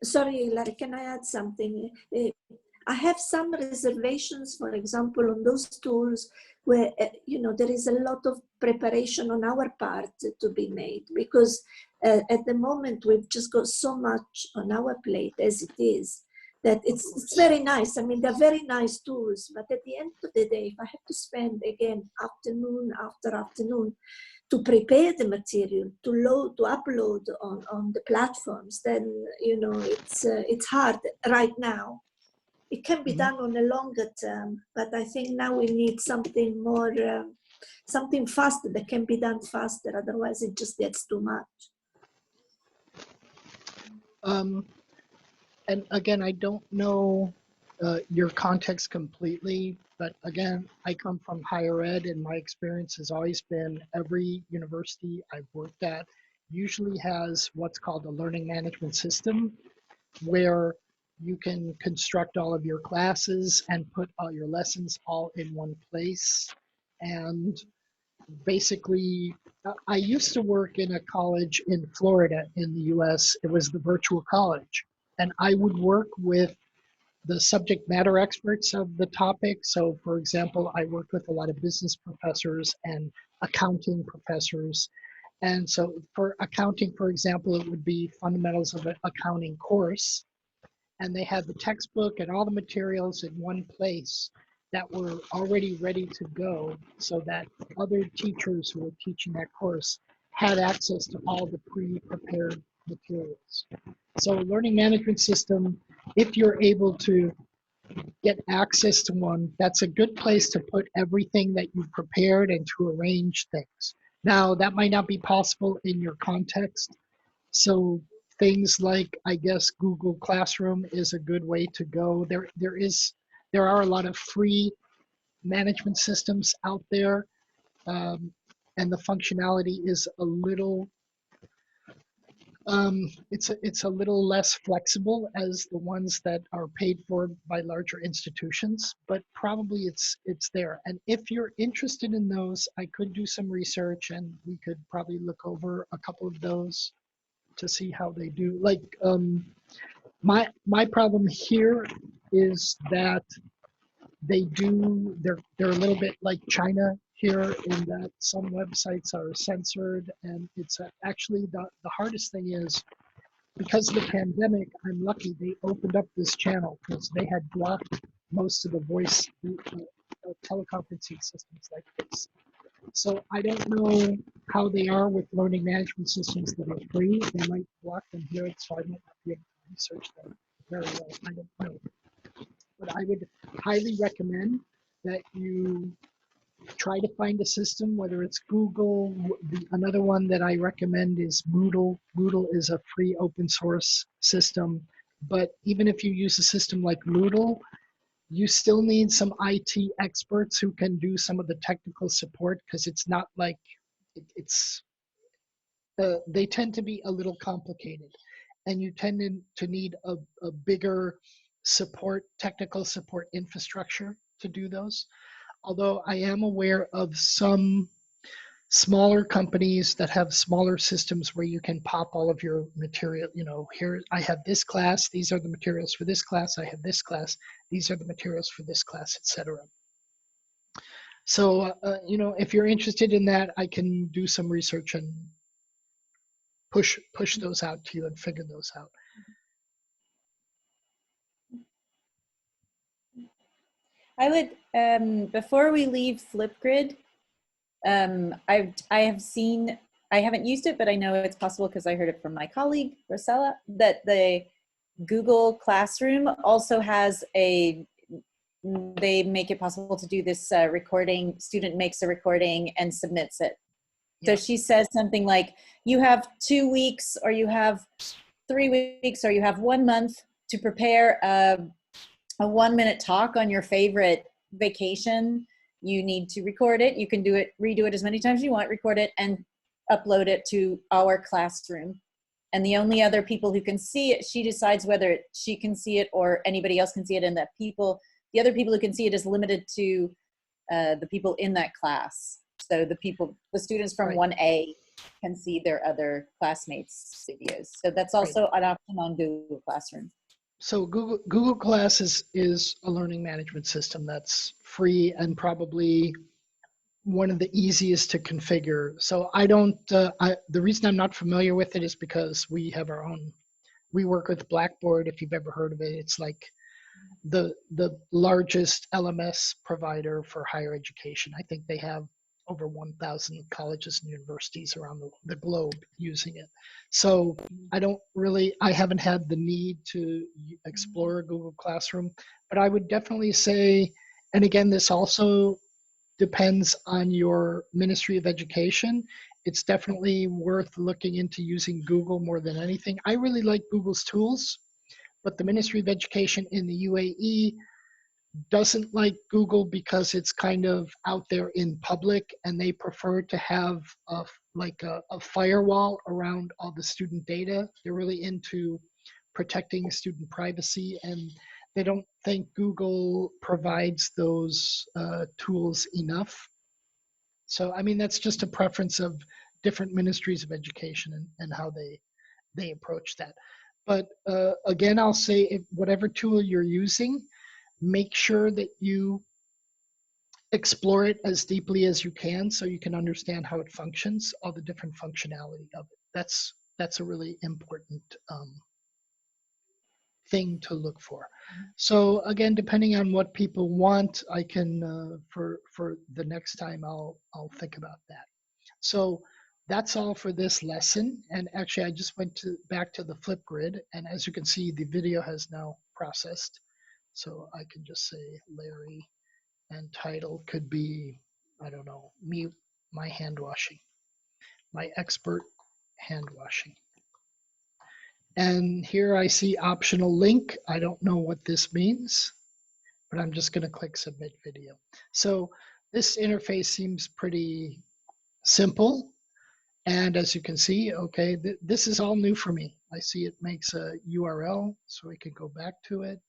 Sorry, Larry, can I add something? I have some reservations, for example, on those tools where, you know, there is a lot of preparation on our part to be made, because at the moment we've just got so much on our plate as it is, that it's very nice. I mean, they're very nice tools, but at the end of the day, if I have to spend, again, afternoon after afternoon to prepare the material, to load, to upload on the platforms, then, you know, it's hard right now. It can be done on a longer term, but I think now we need something more, something faster that can be done faster. Otherwise, it just gets too much. And again, I don't know your context completely, but again, I come from higher ed, and my experience has always been every university I've worked at usually has what's called a learning management system, where you can construct all of your classes and put all your lessons all in one place. And basically, I used to work in a college in Florida in the US. It was the virtual college. And I would work with the subject matter experts of the topic. So, for example, I worked with a lot of business professors and accounting professors. And so for accounting, for example, it would be fundamentals of an accounting course. And they had the textbook and all the materials in one place that were already ready to go, so that other teachers who were teaching that course had access to all the pre-prepared materials. So learning management system, if you're able to get access to one, that's a good place to put everything that you've prepared and to arrange things. Now, that might not be possible in your context. So things like, I guess, Google Classroom is a good way to go. There are a lot of free management systems out there, and the functionality is a little it's a little less flexible as the ones that are paid for by larger institutions, but probably it's there. And if you're interested in those, I could do some research and we could probably look over a couple of those to see how they do. Like my problem here is that they're a little bit like China here, in that some websites are censored, and it's actually the hardest thing is, because of the pandemic, I'm lucky they opened up this channel, because they had blocked most of the voice teleconferencing systems like this. So I don't know how they are with learning management systems that are free. They might block them here, so I might not be able to research them very well. I don't know. But I would highly recommend that you try to find a system, whether it's Google. Another one that I recommend is Moodle. Moodle is a free open source system, but even if you use a system like Moodle, you still need some IT experts who can do some of the technical support, because it's not like they tend to be a little complicated, and you tend to need a bigger technical support infrastructure to do those. Although I am aware of some smaller companies that have smaller systems where you can pop all of your material, here I have this class, these are the materials for this class, I have this class, these are the materials for this class, etc. So, you know, if you're interested in that, I can do some research and push those out to you and figure those out. I would, before we leave Flipgrid, I haven't used it, but I know it's possible because I heard it from my colleague, Rosella, that the Google Classroom also has they make it possible to do this recording. Student makes a recording and submits it. So she says something like, you have 2 weeks, or you have 3 weeks, or you have 1 month to prepare a 1-minute talk on your favorite vacation. You need to record it. You can do it, redo it as many times as you want, record it, and upload it to our classroom. And the only other people who can see it, she decides whether she can see it or anybody else can see it, and that the other people who can see it is limited to the people in that class. So the students from 1A can see their other classmates' videos. So that's also an option on Google Classroom. So Google Class is a learning management system that's free and probably one of the easiest to configure. So I don't, the reason I'm not familiar with it is because we have our own, we work with Blackboard, if you've ever heard of it. It's like the largest LMS provider for higher education. I think they have over 1,000 colleges and universities around the globe using it. So I haven't had the need to explore Google Classroom, but I would definitely say, and again, this also depends on your Ministry of Education. It's definitely worth looking into using Google more than anything. I really like Google's tools, but the Ministry of Education in the UAE doesn't like Google because it's kind of out there in public, and they prefer to have a firewall around all the student data. They're really into protecting student privacy, and they don't think Google provides those tools enough. So, I mean, that's just a preference of different ministries of education and how they approach that. But again, I'll say, if whatever tool you're using, make sure that you explore it as deeply as you can so you can understand how it functions, all the different functionality of it. That's a really important thing to look for. So again, depending on what people want, I can for the next time I'll think about that. So that's all for this lesson. And actually, I just went back to the Flipgrid, and as you can see, the video has now processed. So I can just say Larry, and title could be, I don't know, my hand washing, my expert hand washing. And here I see optional link. I don't know what this means, but I'm just going to click submit video. So this interface seems pretty simple. And as you can see, okay, this is all new for me. I see it makes a URL, so I can go back to it,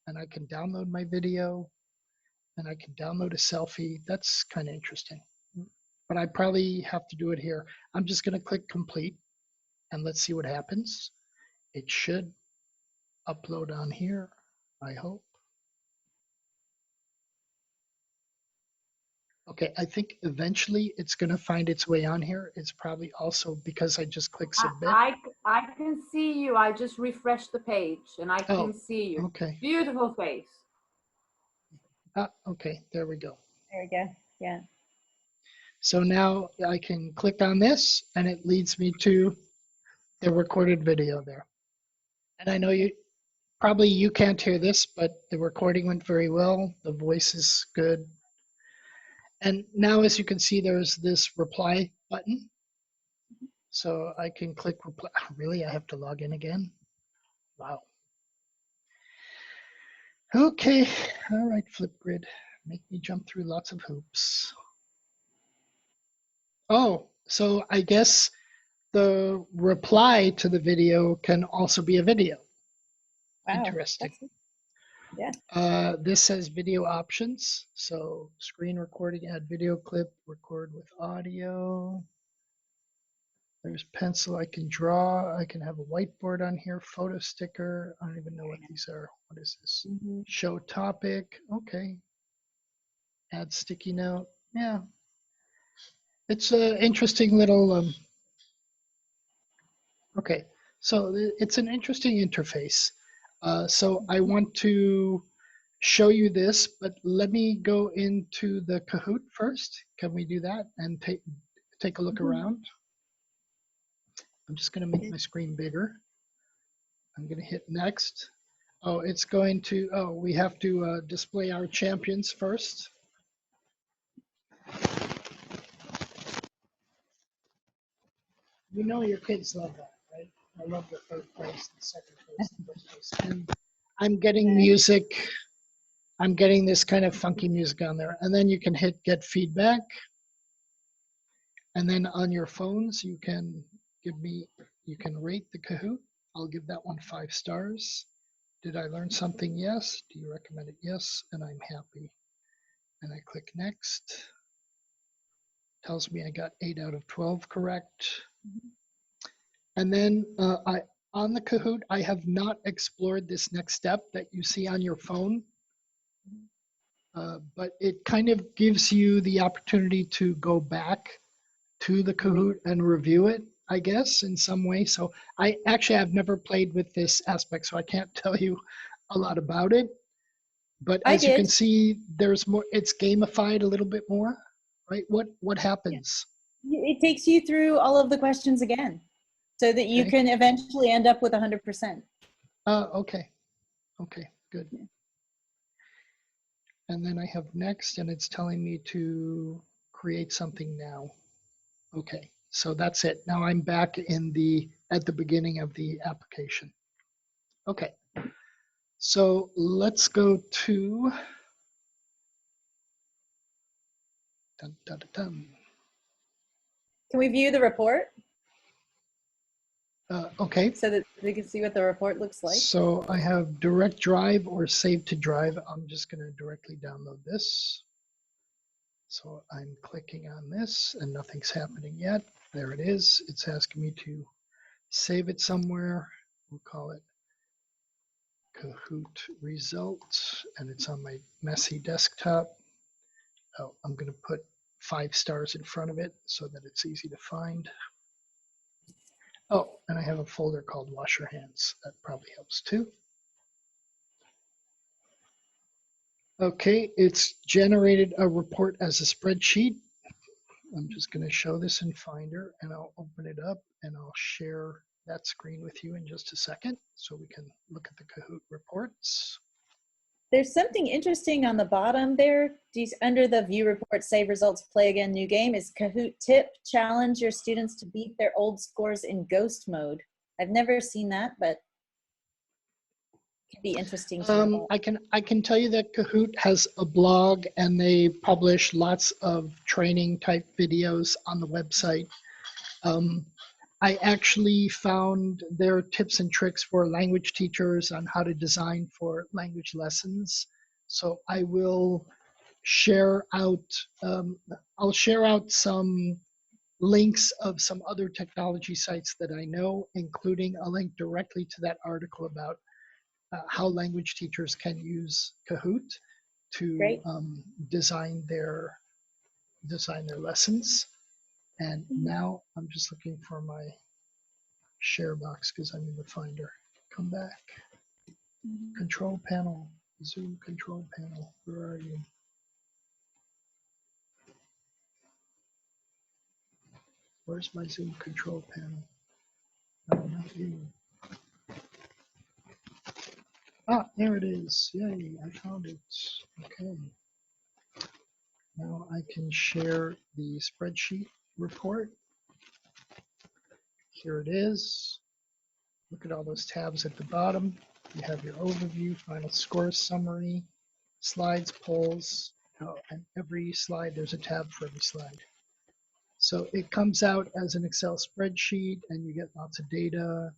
and I can download my video, and I can download a selfie. That's kind of interesting, but I probably have to do it here. I'm just going to click complete, and let's see what happens. It should upload on here, I hope. Okay, I think eventually it's going to find its way on here. It's probably also because I just clicked submit. I can see you. I just refreshed the page and I can see you. Okay. Beautiful face. Okay, there we go. There we go. Yeah. So now I can click on this, and it leads me to the recorded video there. And I know you can't hear this, but the recording went very well. The voice is good. And now, as you can see, there's this reply button. So I can click reply. Really, I have to log in again? Wow. Okay, all right, Flipgrid. Make me jump through lots of hoops. Oh, so I guess the reply to the video can also be a video. Wow. Interesting. Yeah. This says video options. So screen recording, add video clip, record with audio. There's pencil, I can draw. I can have a whiteboard on here, photo sticker. I don't even know what these are. What is this? Show topic, okay. Add sticky note. Yeah. It's an interesting little, okay. So it's an interesting interface. So I want to show you this, but let me go into the Kahoot first. Can we do that and take a look around? I'm just going to make my screen bigger. I'm going to hit next. Oh, it's going to, oh, we have to display our champions first. You know your kids love that, right? I love the third place, the second place, the first place. And I'm getting music. I'm getting this kind of funky music on there. And then you can hit get feedback. And then on your phones, you can you can rate the Kahoot. I'll give that one 5 stars. Did I learn something? Yes. Do you recommend it? Yes. And I'm happy. And I click next. Tells me I got 8 out of 12 correct. And then on the Kahoot, I have not explored this next step that you see on your phone. But it kind of gives you the opportunity to go back to the Kahoot and review it, I guess, in some way. So I actually have never played with this aspect, so I can't tell you a lot about it. But as you can see, there's more, it's gamified a little bit more, right? What happens? It takes you through all of the questions again so that you can eventually end up with 100%. Okay. Okay, good. Yeah. And then I have next, and it's telling me to create something now. Okay, so that's it. Now I'm back at the beginning of the application. Okay, so let's go to dun, dun, dun, dun. Can we view the report? Okay. So that we can see what the report looks like. So I have direct drive or save to drive. I'm just going to directly download this. So I'm clicking on this and nothing's happening yet. There it is. It's asking me to save it somewhere. We'll call it Kahoot results, and it's on my messy desktop. Oh, I'm going to put 5 stars in front of it so that it's easy to find. Oh, and I have a folder called Wash Your Hands. That probably helps too. Okay, it's generated a report as a spreadsheet. I'm just going to show this in Finder, and I'll open it up and I'll share that screen with you in just a second so we can look at the Kahoot reports. There's something interesting on the bottom there. Under the view report, save results, play again, new game is Kahoot tip, challenge your students to beat their old scores in ghost mode. I've never seen that, but it could be interesting to know. I can tell you that Kahoot has a blog and they publish lots of training type videos on the website. I actually found their tips and tricks for language teachers on how to design for language lessons. So I will share out, I'll share out some links of some other technology sites that I know, including a link directly to that article about how language teachers can use Kahoot to design their lessons. And now I'm just looking for my share box because I'm in the Finder. Come back. Control panel, Zoom control panel. Where are you? Where's my Zoom control panel? No, not you. Ah, there it is. Yay, I found it. Okay. Now I can share the spreadsheet report. Here it is. Look at all those tabs at the bottom. You have your overview, final score summary, slides, polls, and every slide, there's a tab for every slide. So it comes out as an Excel spreadsheet and you get lots of data,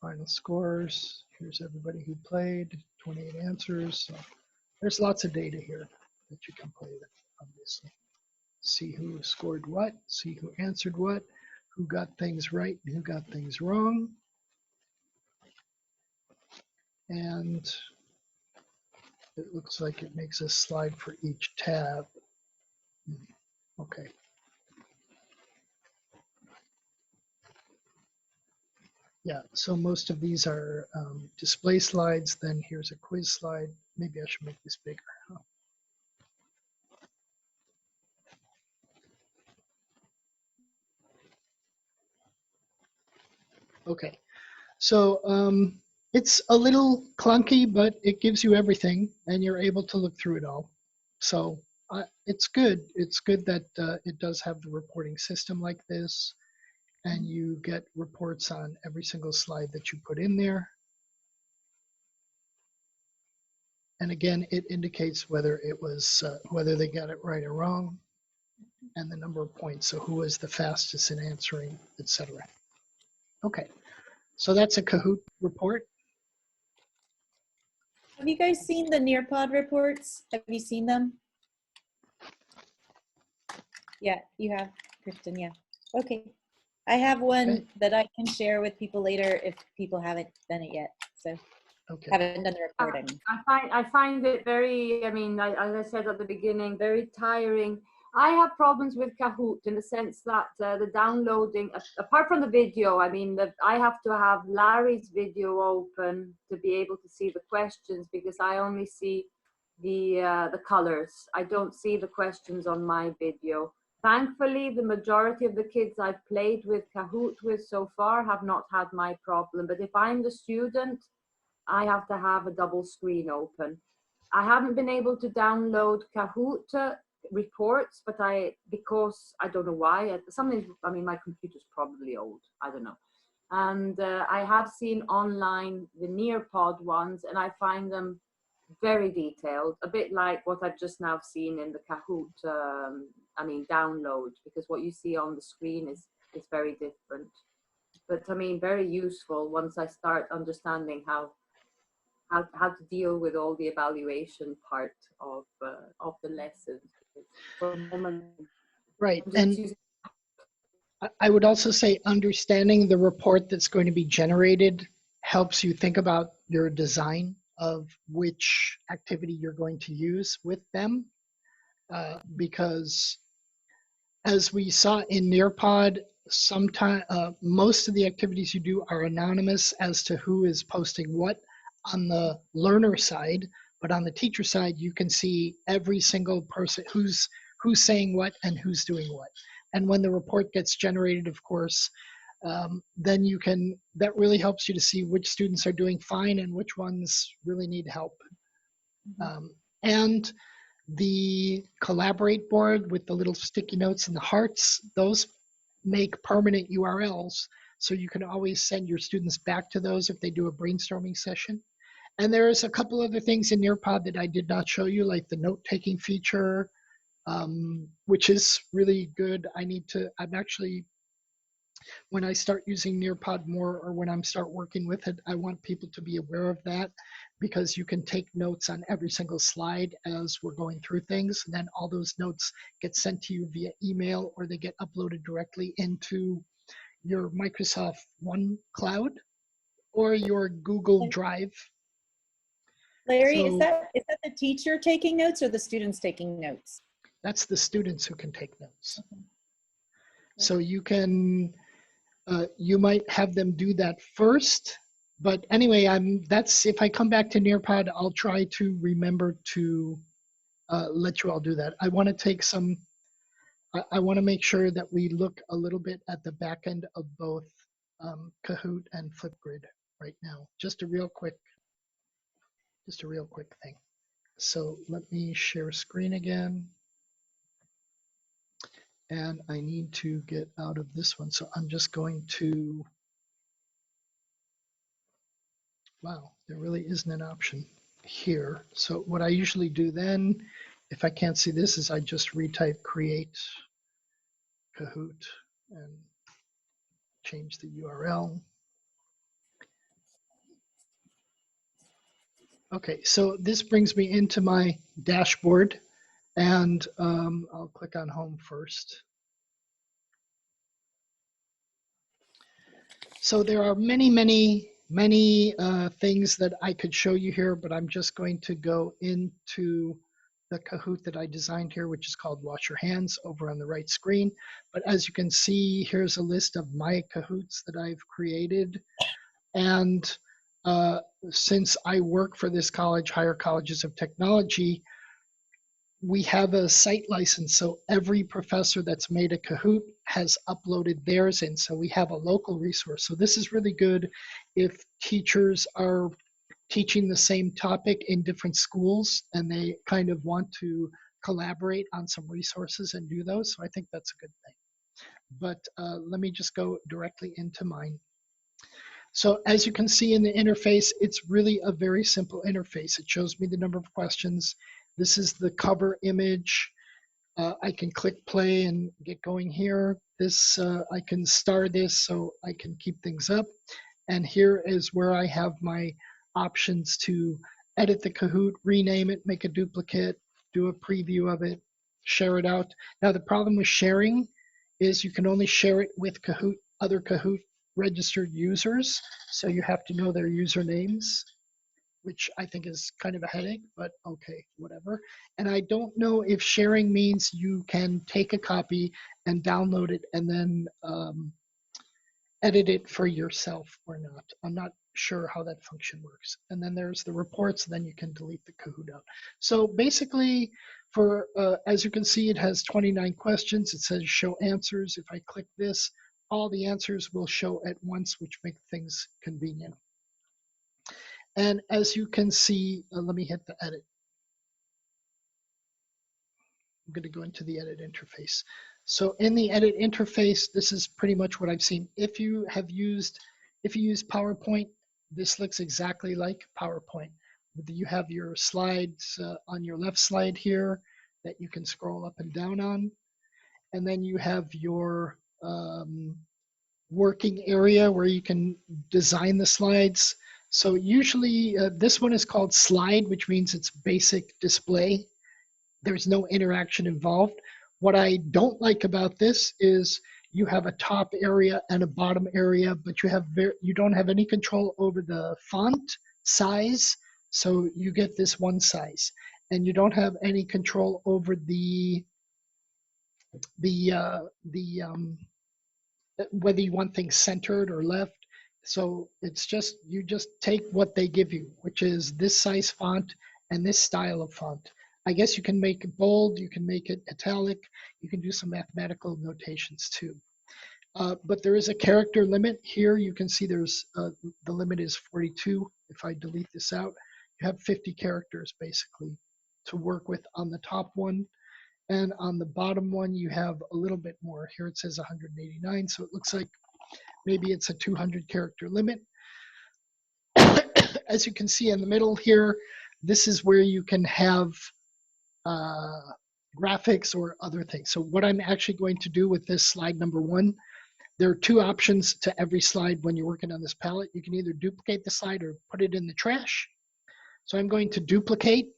final scores. Here's everybody who played, 28 answers. So there's lots of data here that you can play with, obviously. See who scored what, see who answered what, who got things right and who got things wrong. And It looks like it makes a slide for each tab. Okay. Yeah, so most of these are display slides. Then here's a quiz slide. Maybe I should make this bigger. Huh? Okay, so it's a little clunky, but it gives you everything and you're able to look through it all. So it's good. It's good that it does have the reporting system like this, and you get reports on every single slide that you put in there. And again, it indicates whether it was whether they got it right or wrong, and the number of points. So who was the fastest in answering, etc. Okay, so that's a Kahoot report. Have you guys seen the Nearpod reports? Have you seen them? Yeah, you have, Kristen, yeah. Okay. I have one Okay. that I can share with people later if people haven't done it yet. So Okay. haven't done the reporting. I find it very, I mean, as I said at the beginning, very tiring. I have problems with Kahoot in the sense that the downloading, apart from the video, I mean, I have to have Larry's video open to be able to see the questions, because I only see the colors. I don't see the questions on my video. Thankfully, the majority of the kids I've played with Kahoot with so far have not had my problem. But if I'm the student, I have to have a double screen open. I haven't been able to download Kahoot reports, but because I don't know why. Something, I mean, my computer's probably old. I don't know. And I have seen online the Nearpod ones, and I find them very detailed, a bit like what I've just now seen in the Kahoot, download, because what you see on the screen is very different. But I mean, very useful once I start understanding how to deal with all the evaluation part of the lessons. For the moment, Right, and I would also say understanding the report that's going to be generated helps you think about your design of which activity you're going to use with them, because as we saw in Nearpod, most of the activities you do are anonymous as to who is posting what on the learner side, but on the teacher side, you can see every single person who's saying what and who's doing what. And when the report gets generated, of course, then that really helps you to see which students are doing fine and which ones really need help. And the Collaborate board with the little sticky notes and the hearts, those make permanent URLs. So you can always send your students back to those if they do a brainstorming session. And there's a couple other things in Nearpod that I did not show you, like the note-taking feature, which is really good. I'm actually, when I start using Nearpod more, or when I'm start working with it, I want people to be aware of that, because you can take notes on every single slide as we're going through things. And then all those notes get sent to you via email, or they get uploaded directly into your Microsoft OneCloud or your Google Drive. Larry, So, is that the teacher taking notes or the students taking notes? That's the students who can take notes. Okay. So you can, you might have them do that first. But anyway, if I come back to Nearpod, I'll try to remember to let you all do that. I want to take I want to make sure that we look a little bit at the back end of both Kahoot and Flipgrid right now. Just a real quick thing. So let me share screen again. And I need to get out of this one. So I'm just going to, wow, there really isn't an option here. So what I usually do then, if I can't see this, is I just retype create Kahoot and change the URL. Okay, so this brings me into my dashboard, and I'll click on home first. So there are many, many many things that I could show you here, but I'm just going to go into the Kahoot that I designed here, which is called Wash Your Hands, over on the right screen. But as you can see, here's a list of my Kahoots that I've created. And since I work for this college, Higher Colleges of Technology, we have a site license. So every professor that's made a Kahoot has uploaded theirs in. So we have a local resource. So this is really good if teachers are teaching the same topic in different schools and they kind of want to collaborate on some resources and do those. So I think that's a good thing. But let me just go directly into mine. So as you can see in the interface, it's really a very simple interface. It shows me the number of questions. This is the cover image. I can click play and get going here. This, I can star this so I can keep things up. And here is where I have my options to edit the Kahoot, rename it, make a duplicate, do a preview of it, share it out. Now the problem with sharing is you can only share it with Kahoot, other Kahoot registered users. So you have to know their usernames, which I think is kind of a headache, but okay, whatever. And I don't know if sharing means you can take a copy and download it and then edit it for yourself or not. I'm not sure how that function works. And then there's the reports, then you can delete the Kahoot out. So basically, for as you can see, it has 29 questions. It says show answers. If I click this, all the answers will show at once, which make things convenient. And as you can see, let me hit the edit. I'm going to go into the edit interface. So in the edit interface, this is pretty much what I've seen. If you use PowerPoint, this looks exactly like PowerPoint. You have your slides on your left slide here that you can scroll up and down on. And then you have your working area where you can design the slides. So usually this one is called slide, which means it's basic display. There's no interaction involved. What I don't like about this is you have a top area and a bottom area, but you don't have any control over the font size. So you get this one size, and you don't have any control over whether you want things centered or left. So it's just, you just take what they give you, which is this size font and this style of font. I guess you can make it bold, you can make it italic, you can do some mathematical notations too. But there is a character limit here. You can see there's the limit is 42. If I delete this out, you have 50 characters basically to work with on the top one. And on the bottom one, you have a little bit more. Here it says 189, so it looks like maybe it's a 200 character limit. As you can see in the middle here, this is where you can have graphics or other things. So what I'm actually going to do with this slide number one, there are two options to every slide when you're working on this palette. You can either duplicate the slide or put it in the trash. So I'm going to duplicate.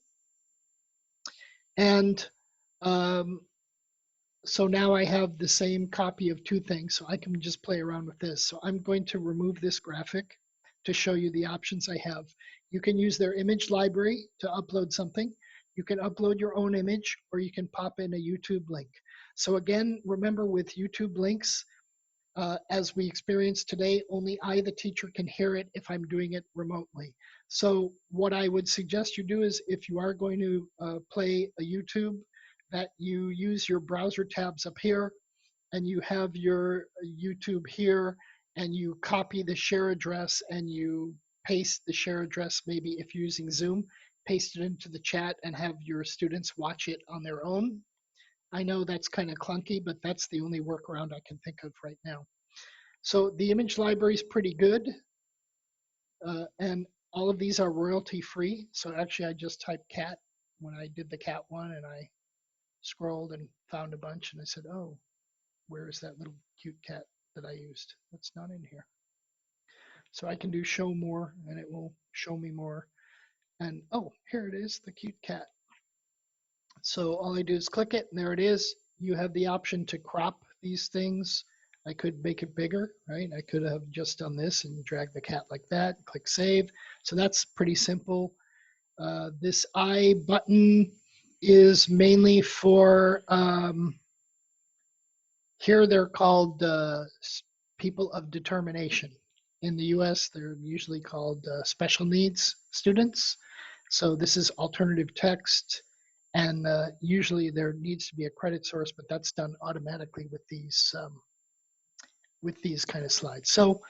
And so now I have the same copy of two things, so I can just play around with this. So I'm going to remove this graphic to show you the options I have. You can use their image library to upload something. You can upload your own image, or you can pop in a YouTube link. So again, remember with YouTube links, as we experienced today, only I, the teacher, can hear it if I'm doing it remotely. So what I would suggest you do is, if you are going to play a YouTube, that you use your browser tabs up here, and you have your YouTube here, and you copy the share address and you paste the share address, maybe if you're using Zoom, paste it into the chat and have your students watch it on their own. I know that's kind of clunky, but that's the only workaround I can think of right now. So the image library is pretty good. And all of these are royalty free. So actually I just typed cat when I did the cat one, and I scrolled and found a bunch, and I said, oh, where is that little cute cat that I used? That's not in here. So I can do show more, and it will show me more. And oh, here it is, the cute cat. So all I do is click it, and there it is. You have the option to crop these things. I could make it bigger, right? I could have just done this and drag the cat like that, click save. So that's pretty simple. This I button is mainly for, here they're called people of determination. In the US, they're usually called special needs students. So this is alternative text, and usually there needs to be a credit source, but that's done automatically with these kind of slides. So,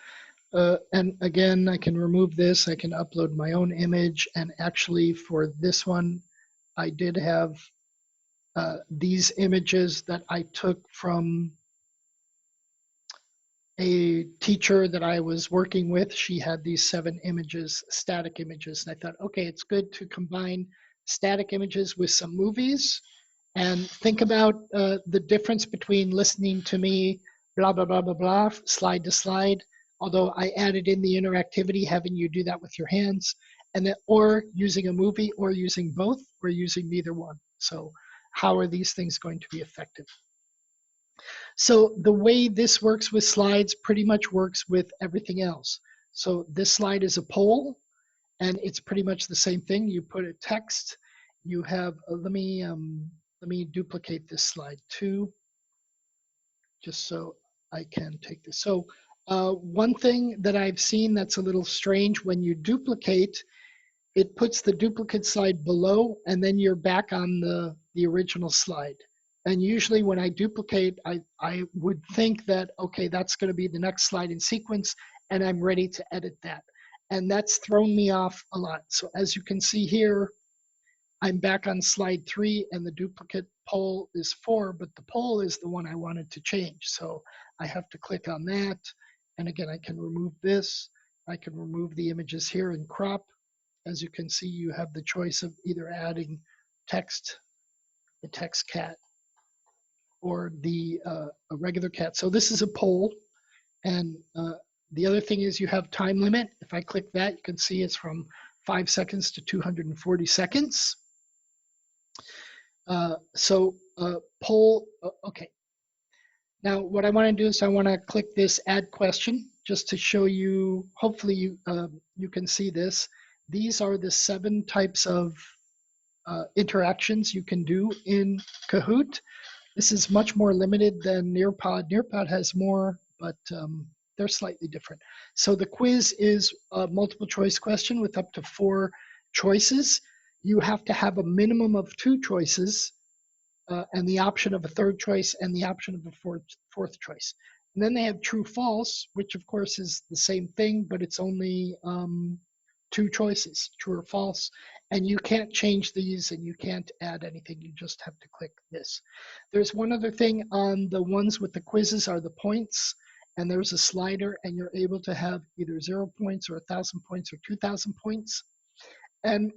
and again, I can remove this, I can upload my own image, and actually for this one, I did have these images that I took from a teacher that I was working with. She had these 7 images, static images, and I thought, okay, it's good to combine static images with some movies and think about the difference between listening to me, blah, blah, blah, blah, blah, slide to slide, although I added in the interactivity, having you do that with your hands, and then, or using a movie, or using both, or using neither one. So how are these things going to be effective? So the way this works with slides pretty much works with everything else. So this slide is a poll, and it's pretty much the same thing. You put a text, you have, let me duplicate this slide too, just so I can take this. So one thing that I've seen that's a little strange, when you duplicate, it puts the duplicate slide below, and then you're back on the original slide. And usually when I duplicate, I would think that, okay, that's going to be the next slide in sequence, and I'm ready to edit that. And that's thrown me off a lot. So as you can see here, I'm back on slide 3, and the duplicate poll is 4, but the poll is the one I wanted to change. So I have to click on that. And again, I can remove this. I can remove the images here and crop. As you can see, you have the choice of either adding text, the text cat, or the a regular cat. So this is a poll, and the other thing is you have time limit. If I click that, you can see it's from 5 seconds to 240 seconds. Poll, okay. Now what I want to do is I want to click this add question just to show you, hopefully you can see this. These are the 7 types of interactions you can do in Kahoot. This is much more limited than Nearpod. Nearpod has more, but they're slightly different. So the quiz is a multiple choice question with up to 4 choices. You have to have a minimum of 2 choices and the option of a 3rd choice and the option of a fourth choice. And then they have true false, which of course is the same thing, but it's only 2 choices, true or false. And you can't change these, and you can't add anything. You just have to click this. There's one other thing on the ones with the quizzes are the points. And there's a slider, and you're able to have either 0 points or 1,000 points or 2,000 points. And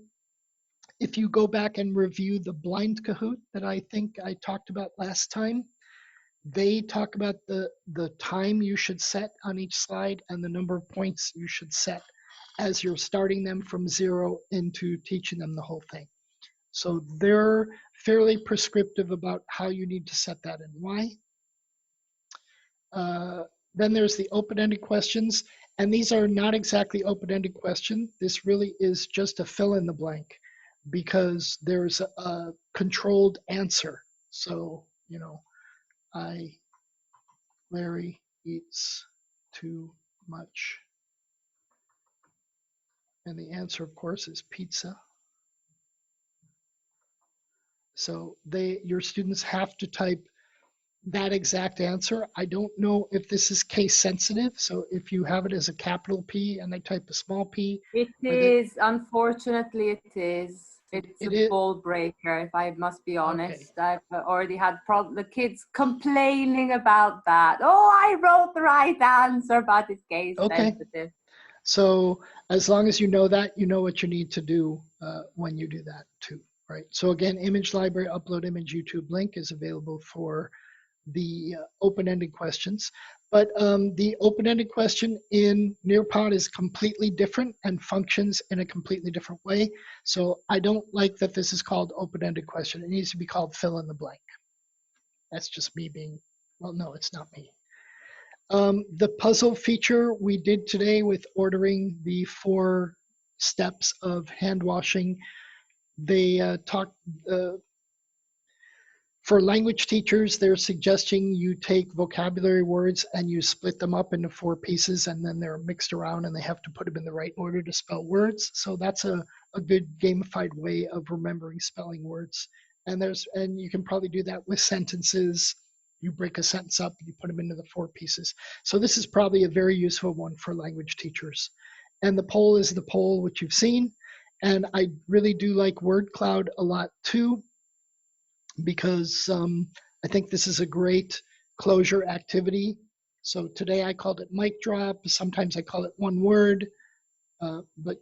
if you go back and review the blind Kahoot that I think I talked about last time, they talk about the time you should set on each slide and the number of points you should set as you're starting them from 0 into teaching them the whole thing. So they're fairly prescriptive about how you need to set that and why. Then there's the open-ended questions, and these are not exactly open-ended questions. This really is just a fill in the blank, because there's a controlled answer. So, you know, Larry eats too much. And the answer, of course, is pizza. So your students have to type that exact answer. I don't know if this is case sensitive. So if you have it as a capital P and they type a small p. It is, unfortunately, it is. It's a is ball breaker, if I must be honest. Okay. I've already had the kids complaining about that. Oh, I wrote the right answer, but it's case sensitive. So as long as you know that, you know what you need to do when you do that too, right? So again, image library, upload image YouTube link is available for the open-ended questions. But the open-ended question in Nearpod is completely different and functions in a completely different way. So I don't like that this is called open-ended question. It needs to be called fill in the blank. That's just me being, well, no, it's not me. The puzzle feature we did today with ordering the 4 steps of hand washing, they talked, for language teachers, they're suggesting you take vocabulary words and you split them up into 4 pieces, and then they're mixed around and they have to put them in the right order to spell words. So that's a good gamified way of remembering spelling words. And you can probably do that with sentences. You break a sentence up, you put them into the 4 pieces. So this is probably a very useful one for language teachers. And the poll is the poll, which you've seen. And I really do like word cloud a lot too, because I think this is a great closure activity. So today I called it mic drop. Sometimes I call it one word, but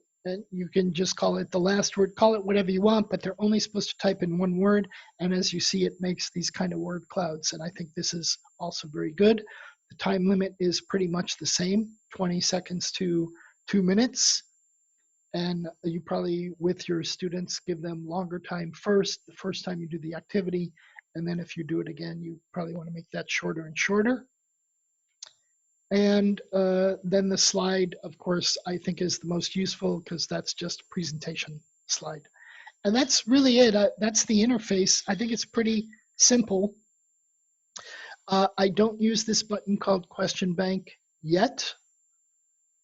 you can just call it the last word, call it whatever you want, but they're only supposed to type in one word. And as you see, it makes these kind of word clouds. And I think this is also very good. The time limit is pretty much the same, 20 seconds to 2 minutes. And you probably, with your students, give them longer time first, the first time you do the activity. And then if you do it again, you probably want to make that shorter and shorter. And then the slide, of course, I think is the most useful because that's just a presentation slide. And that's really it. That's the interface. I think it's pretty simple. I don't use this button called Question Bank yet.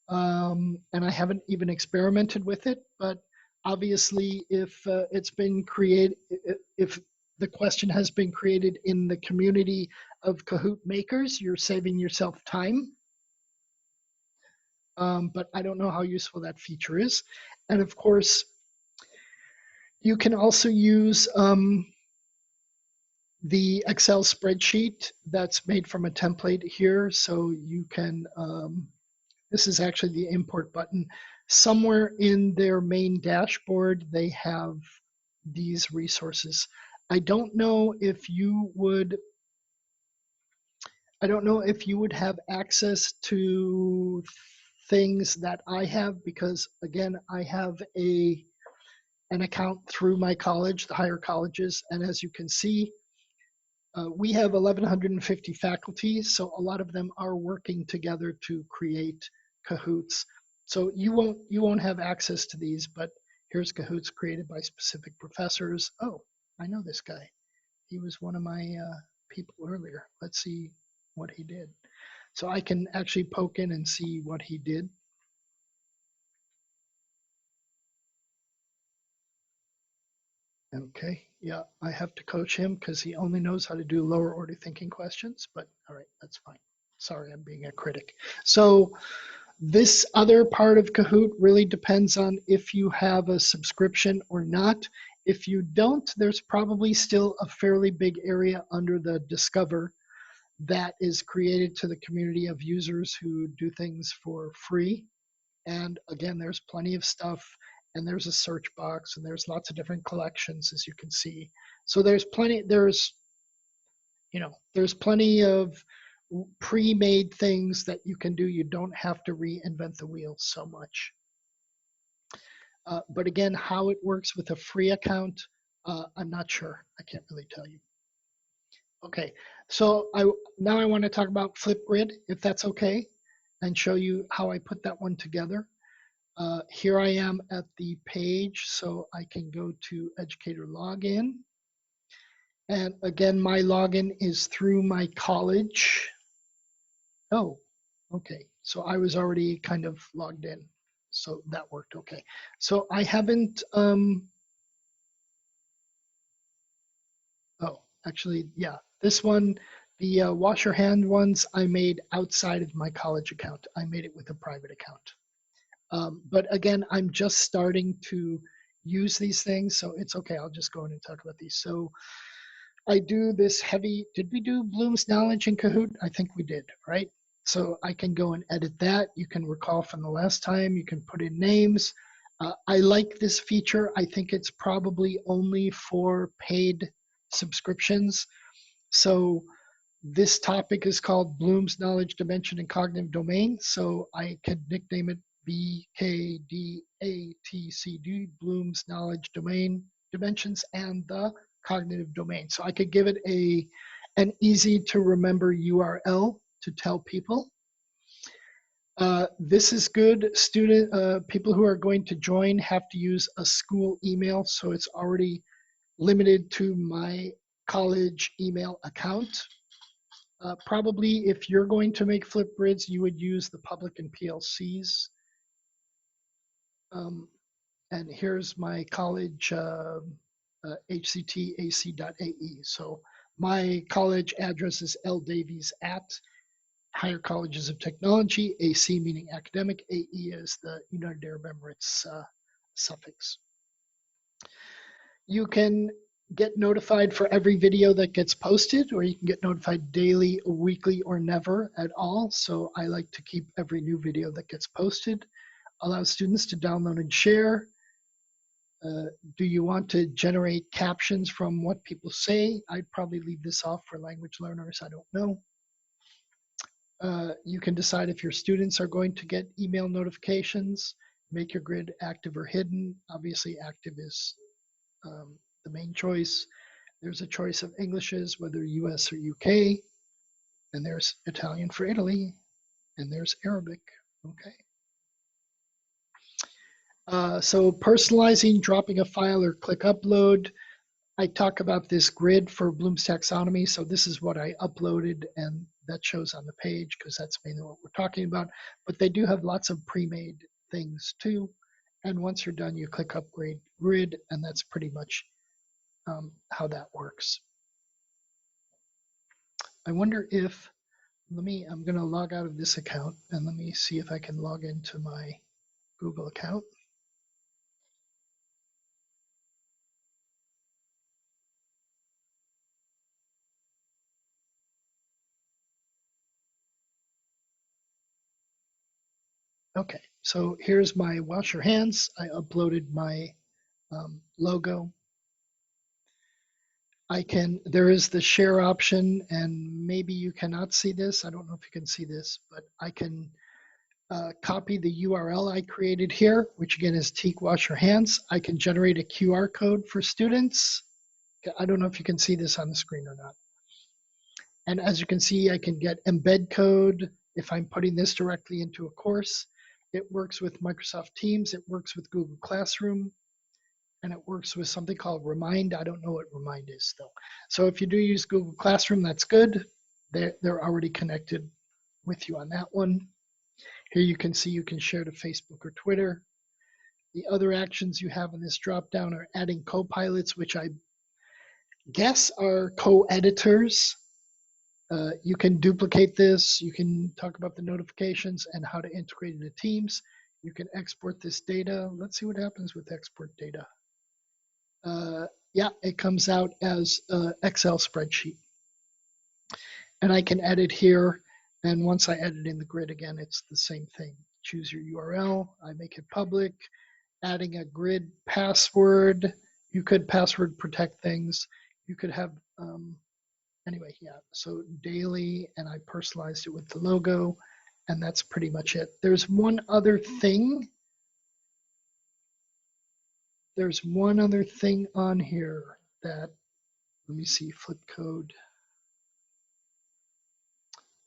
And I haven't even experimented with it, but obviously if it's been created, if the question has been created in the community of Kahoot makers, you're saving yourself time. But I don't know how useful that feature is. And of course, you can also use the Excel spreadsheet that's made from a template here. So you can, this is actually the import button. Somewhere in their main dashboard, they have these resources. I don't know if you would have access to things that I have, because again, I have an account through my college, the higher colleges, and as you can see, we have 1,150 faculty, so a lot of them are working together to create Kahoots. So you won't have access to these, but here's Kahoots created by specific professors. Oh, I know this guy. He was one of my people earlier. Let's see what he did. So I can actually poke in and see what he did. Okay, yeah, I have to coach him because he only knows how to do lower order thinking questions, but all right, that's fine. Sorry, I'm being a critic. So this other part of Kahoot really depends on if you have a subscription or not. If you don't, there's probably still a fairly big area under the Discover that is created to the community of users who do things for free. And again, there's plenty of stuff, and there's a search box, and there's lots of different collections, as you can see. So there's plenty of pre-made things that you can do. You don't have to reinvent the wheel so much. But again, how it works with a free account, I'm not sure. I can't really tell you. Okay, so now I want to talk about Flipgrid, if that's okay, and show you how I put that one together. Here I am at the page, so I can go to Educator Login. And again, my login is through my college. Oh, okay. So I was already kind of logged in. So that worked okay. So I haven't, oh, actually, yeah, this one, the wash your hand ones I made outside of my college account. I made it with a private account. But again, I'm just starting to use these things, so it's okay. I'll just go in and talk about these. So I do this heavy, did we do Bloom's Knowledge in Kahoot? I think we did, right? So I can go and edit that. You can recall from the last time, you can put in names. I like this feature. I think it's probably only for paid subscriptions. So this topic is called Bloom's Knowledge Dimension and Cognitive Domain. So I could nickname it BKDATCD, Bloom's Knowledge Domain, Dimensions, and the Cognitive Domain. So I could give it an easy to remember URL to tell people. This is good. People who are going to join have to use a school email, so it's already limited to my college email account. Probably if you're going to make Flipgrids, you would use the public and PLCs. And here's my college hctac.ae. So my college address is ldavies at Higher Colleges of Technology, AC meaning academic, AE is the United Arab Emirates suffix. You can get notified for every video that gets posted, or you can get notified daily, weekly, or never at all. So I like to keep every new video that gets posted. Allow students to download and share. Do you want to generate captions from what people say? I'd probably leave this off for language learners. I don't know. You can decide if your students are going to get email notifications. Make your grid active or hidden. Obviously, active is the main choice. There's a choice of Englishes, whether US or UK. And there's Italian for Italy. And there's Arabic. Okay. So personalizing, dropping a file or click upload. I talk about this grid for Bloom's taxonomy. So this is what I uploaded, and that shows on the page because that's mainly what we're talking about. But they do have lots of pre-made things too. And once you're done, you click upgrade grid, and that's pretty much how that works. I wonder if, I'm going to log out of this account and let me see if I can log into my Google account. Okay, so here's my wash your hands. I uploaded my logo. There is the share option, and maybe you cannot see this. I don't know if you can see this, but I can copy the URL I created here, which again is Teak Wash Your Hands. I can generate a QR code for students. I don't know if you can see this on the screen or not. And as you can see, I can get embed code if I'm putting this directly into a course. It works with Microsoft Teams. It works with Google Classroom. And it works with something called Remind. I don't know what Remind is though. So if you do use Google Classroom, that's good. They're already connected with you on that one. Here you can see you can share to Facebook or Twitter. The other actions you have in this drop-down are adding co-pilots, which I guess are co-editors. You can duplicate this. You can talk about the notifications and how to integrate into Teams. You can export this data. Let's see what happens with export data. Yeah, it comes out as an Excel spreadsheet. And I can edit here. And once I edit in the grid again, it's the same thing. Choose your URL. I make it public. Adding a grid password. You could password protect things. You could have, anyway, yeah. So daily, and I personalized it with the logo. And that's pretty much it. There's one other thing. There's one other thing on here that, let me see, flip code.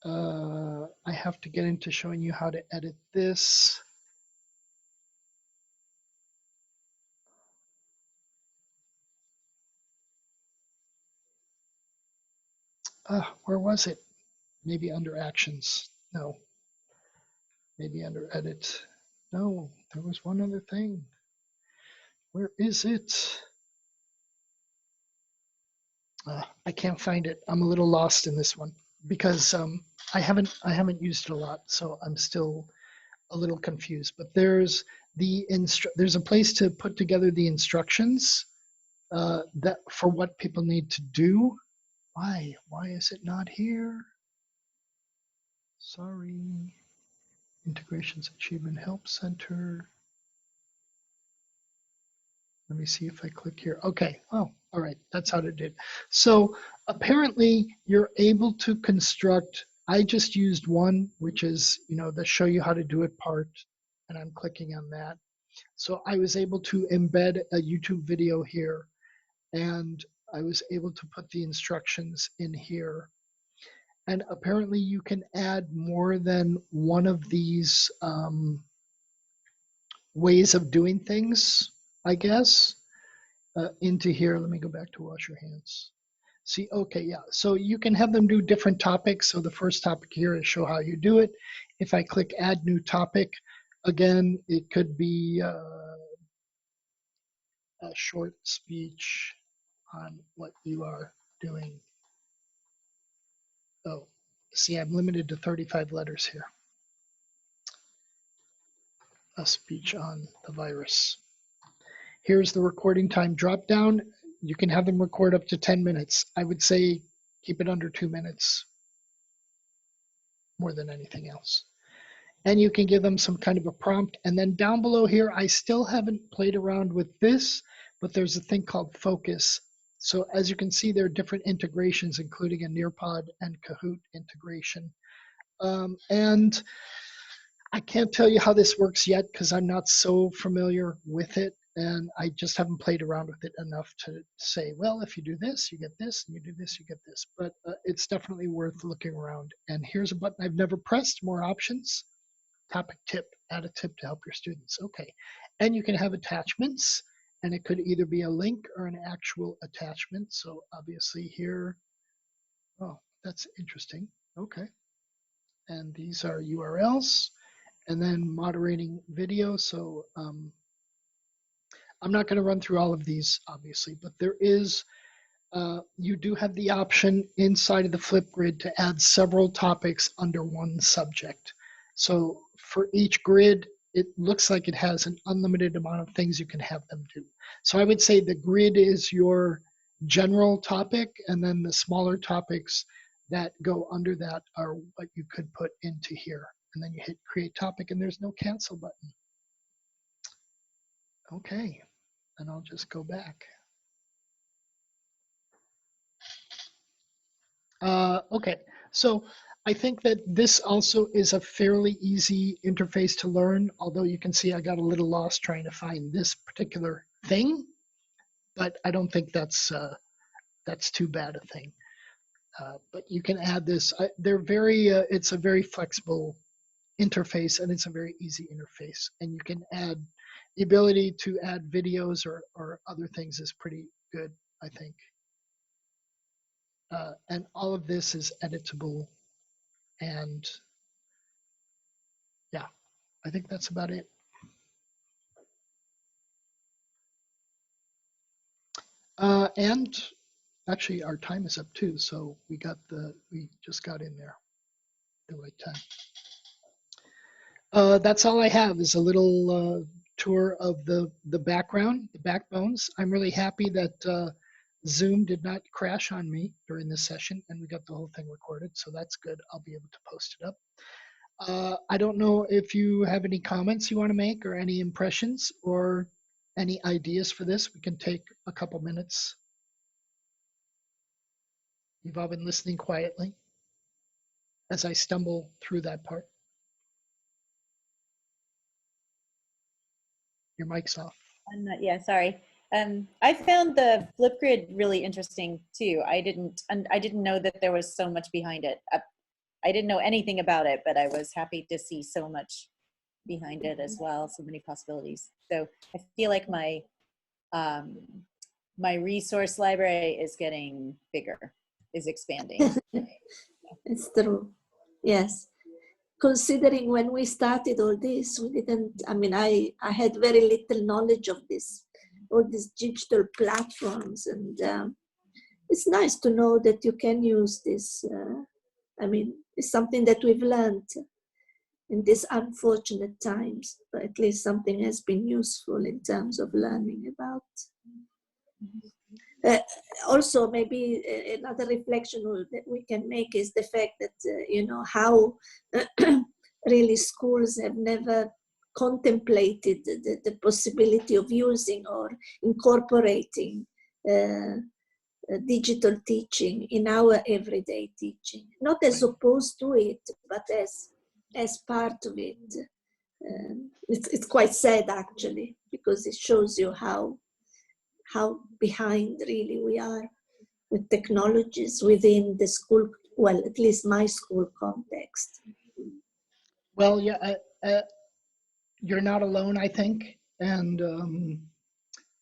I have to get into showing you how to edit this. Where was it? Maybe under actions. No. Maybe under edit. No, there was one other thing. Where is it? I can't find it. I'm a little lost in this one because I haven't used it a lot, so I'm still a little confused. But there's a place to put together the instructions that for what people need to do. Why is it not here? Sorry. Integrations Achievement Help Center. Let me see if I click here. Okay. Oh, all right. That's how to do it. So apparently you're able to construct, I just used one, which is, the show you how to do it part, and I'm clicking on that. So I was able to embed a YouTube video here, and I was able to put the instructions in here. And apparently you can add more than one of these ways of doing things, I guess, into here. Let me go back to wash your hands. See, okay, yeah. So you can have them do different topics. So the first topic here is show how you do it. If I click add new topic, again, it could be a short speech on what you are doing. Oh, see, I'm limited to 35 letters here. A speech on the virus. Here's the recording time drop down. You can have them record up to 10 minutes. I would say keep it under 2 minutes more than anything else. And you can give them some kind of a prompt. And then down below here, I still haven't played around with this, but there's a thing called focus. So as you can see, there are different integrations, including a Nearpod and Kahoot integration. And I can't tell you how this works yet because I'm not so familiar with it. And I just haven't played around with it enough to say, well, if you do this, you get this, and you do this, you get this. But it's definitely worth looking around. And here's a button I've never pressed, more options. Topic tip, add a tip to help your students. Okay, and you can have attachments, and it could either be a link or an actual attachment. So obviously here, oh, that's interesting. Okay, and these are URLs, and then moderating video. So I'm not going to run through all of these, obviously, but there is, you do have the option inside of the Flipgrid to add several topics under one subject. So for each grid, it looks like it has an unlimited amount of things you can have them do. So I would say the grid is your general topic, and then the smaller topics that go under that are what you could put into here. And then you hit create topic, and there's no cancel button. Okay, and I'll just go back. Okay, so I think that this also is a fairly easy interface to learn, although you can see I got a little lost trying to find this particular thing, but I don't think that's too bad a thing. But you can add this. They're very, it's a very flexible interface, and it's a very easy interface. And you can add, the ability to add videos or other things is pretty good, I think. And all of this is editable, and yeah, I think that's about it. And actually our time is up too, so we just got in there the right time. That's all I have, is a little tour of the background, the backbones. I'm really happy that Zoom did not crash on me during this session, and we got the whole thing recorded, so that's good. I'll be able to post it up. I don't know if you have any comments you want to make, or any impressions, or any ideas for this. We can take a couple minutes. You've all been listening quietly as I stumble through that part. Your mic's off. Yeah, sorry. I found the Flipgrid really interesting too. I didn't know that there was so much behind it. I didn't know anything about it, but I was happy to see so much behind it as well. So many possibilities. So I feel like my my resource library is getting bigger, is expanding. It's true. Yes. Considering when we started all this, we didn't, I mean, I had very little knowledge of this, all these digital platforms. And it's nice to know that you can use this. I mean, it's something that we've learned in these unfortunate times, but at least something has been useful in terms of learning about. Also, maybe another reflection that we can make is the fact that, you know, how really schools have never contemplated the possibility of using or incorporating digital teaching in our everyday teaching, not as opposed to it, but as part of it. It's quite sad, actually, because it shows you how behind really we are with technologies within the school well, at least my school context. Well, yeah, you're not alone, I think. And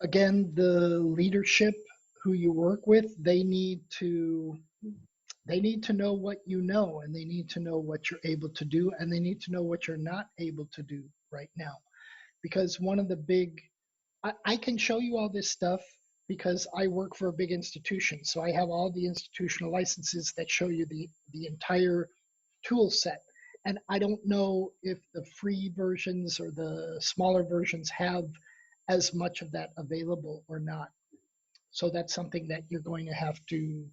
again, the leadership who you work with, they need to know what you know, and they need to know what you're able to do, and they need to know what you're not able to do right now. Because one of the big, I can show you all this stuff because I work for a big institution. So I have all the institutional licenses that show you the entire tool set. And I don't know if the free versions or the smaller versions have as much of that available or not. So that's something that you're going to have to,